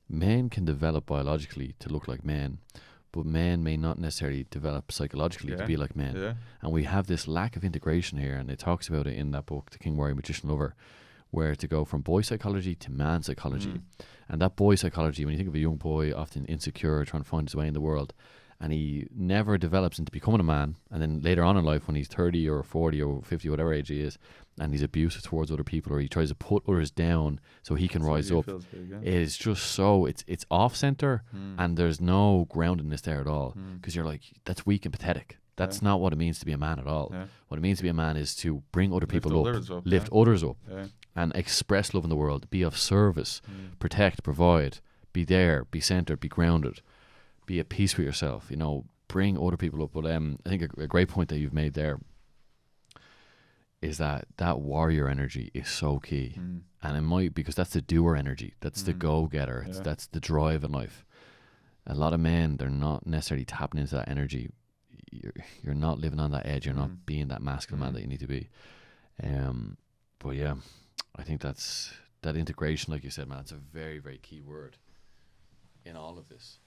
men can develop biologically to look like men, but men may not necessarily develop psychologically to be like men. And we have this lack of integration here, and it talks about it in that book, The King, Warrior, Magician, Lover, where to go from boy psychology to man psychology. And that boy psychology, when you think of a young boy often insecure, trying to find his way in the world, and he never develops into becoming a man, and then later on in life when he's 30 or 40 or 50, whatever age he is, and he's abusive towards other people, or he tries to put others down so he can rise up, it is just so, it's off center, and there's no groundedness there at all, because you're like, that's weak and pathetic. That's not what it means to be a man at all. What it means to be a man is to bring other people up, lift others up, and express love in the world, be of service, protect, provide, be there, be centered, be grounded, be at peace with yourself, you know, bring other people up. But I think a great point that you've made there is that warrior energy is so key. And it might, because that's the doer energy, that's the go-getter, that's the drive in life. A lot of men, they're not necessarily tapping into that energy. You're not living on that edge, you're not being that masculine man that you need to be. But yeah, I think that's that integration, like you said, man, it's a very, very key word in all of this.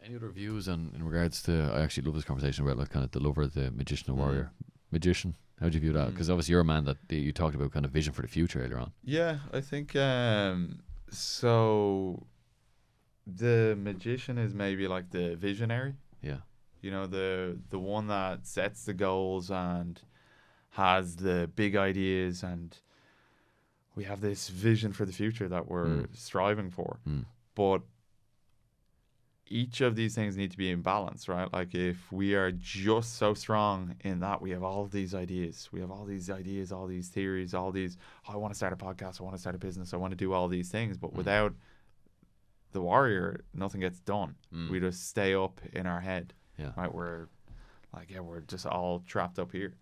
Any other views in regards to, I actually love this conversation about like kind of the lover, the magician, and warrior. Magician, how do you view that? Because obviously you're a man that you talked about kind of vision for the future earlier on. Yeah, I think so the magician is maybe like the visionary. Yeah. You know, the one that sets the goals and has the big ideas, and we have this vision for the future that we're striving for. But each of these things need to be in balance, right? Like if we are just so strong in that, we have all of these ideas, all these theories, all these, I want to start a podcast, I want to start a business, I want to do all these things, but without the warrior, nothing gets done. We just stay up in our head, right? We're like, we're just all trapped up here,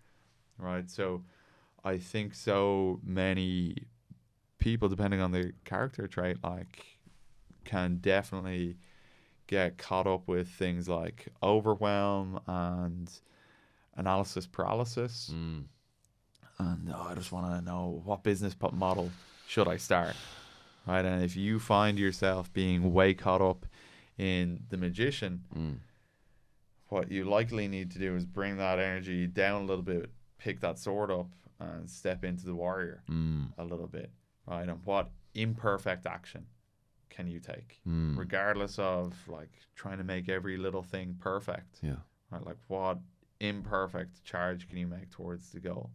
right? So I think so many people, depending on the character trait, like can definitely get caught up with things like overwhelm and analysis paralysis. And I just want to know, what business model should I start, right? And if you find yourself being way caught up in the magician, what you likely need to do is bring that energy down a little bit, pick that sword up and step into the warrior a little bit, right? And what imperfect action can you take, regardless of like trying to make every little thing perfect? Right? Like what imperfect charge can you make towards the goal?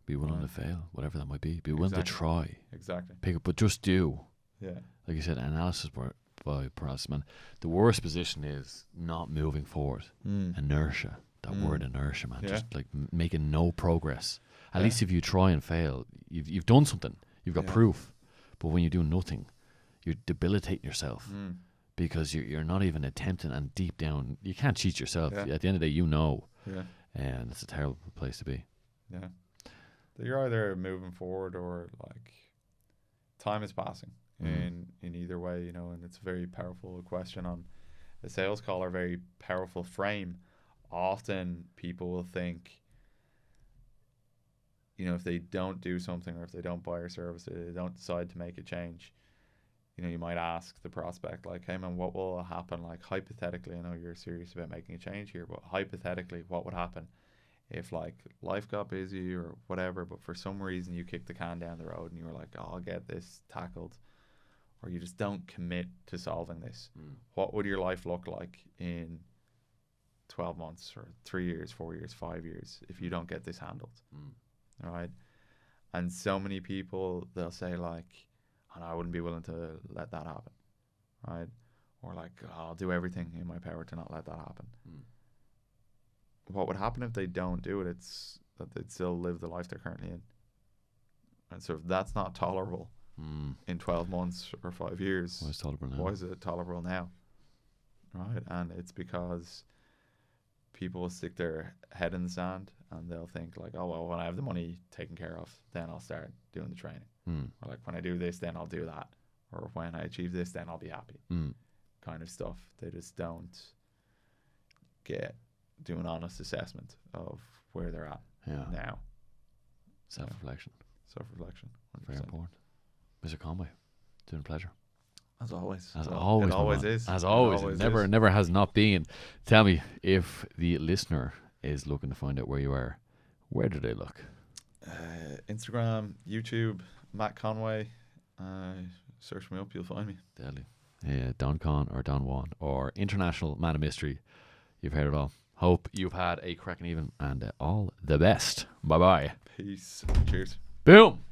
Be willing to fail, whatever that might be. Be willing to try. Exactly. Pick up, but just do. Yeah. Like you said, analysis by paralysis, man. The worst position is not moving forward. Inertia. That word inertia, man. Just like making no progress. At least if you try and fail, you've done something. You've got proof. But when you do nothing, you're debilitating yourself because you're not even attempting, and deep down you can't cheat yourself. At the end of the day, you know, and it's a terrible place to be. Yeah, you're either moving forward or like time is passing in either way, you know. And it's a very powerful question on a sales call, or very powerful frame. Often people will think, you know, if they don't do something, or if they don't buy your service, they don't decide to make a change, you know, you might ask the prospect, like, hey man, what will happen? Like hypothetically, I know you're serious about making a change here, but hypothetically, what would happen if like life got busy or whatever, but for some reason you kicked the can down the road and you were like, oh, I'll get this tackled, or you just don't commit to solving this. What would your life look like in 12 months or 3 years, 4 years, 5 years if you don't get this handled? All right. And so many people, they'll say like, and I wouldn't be willing to let that happen, right? Or like, I'll do everything in my power to not let that happen. What would happen if they don't do it? It's that they'd still live the life they're currently in. And so if that's not tolerable in 12 months or 5 years, why is it tolerable now? Why is it tolerable now? Right? And it's because people will stick their head in the sand and they'll think like, oh, well, when I have the money taken care of, then I'll start doing the training. Or like, when I do this, then I'll do that. Or when I achieve this, then I'll be happy. Kind of stuff. They just don't do an honest assessment of where they're at now. Self-reflection. Self-reflection. 100%. Very important. Mr. Conway, it's been a pleasure. As always. As always. It always is. As always. It never has not been. Tell me, if the listener is looking to find out where you are, where do they look? Instagram, YouTube, Matt Conway. Search me up, you'll find me. Deadly. Don Con or Don Juan or International Man of Mystery. You've heard it all. Hope you've had a cracking evening and all the best. Bye-bye. Peace. Cheers. Boom.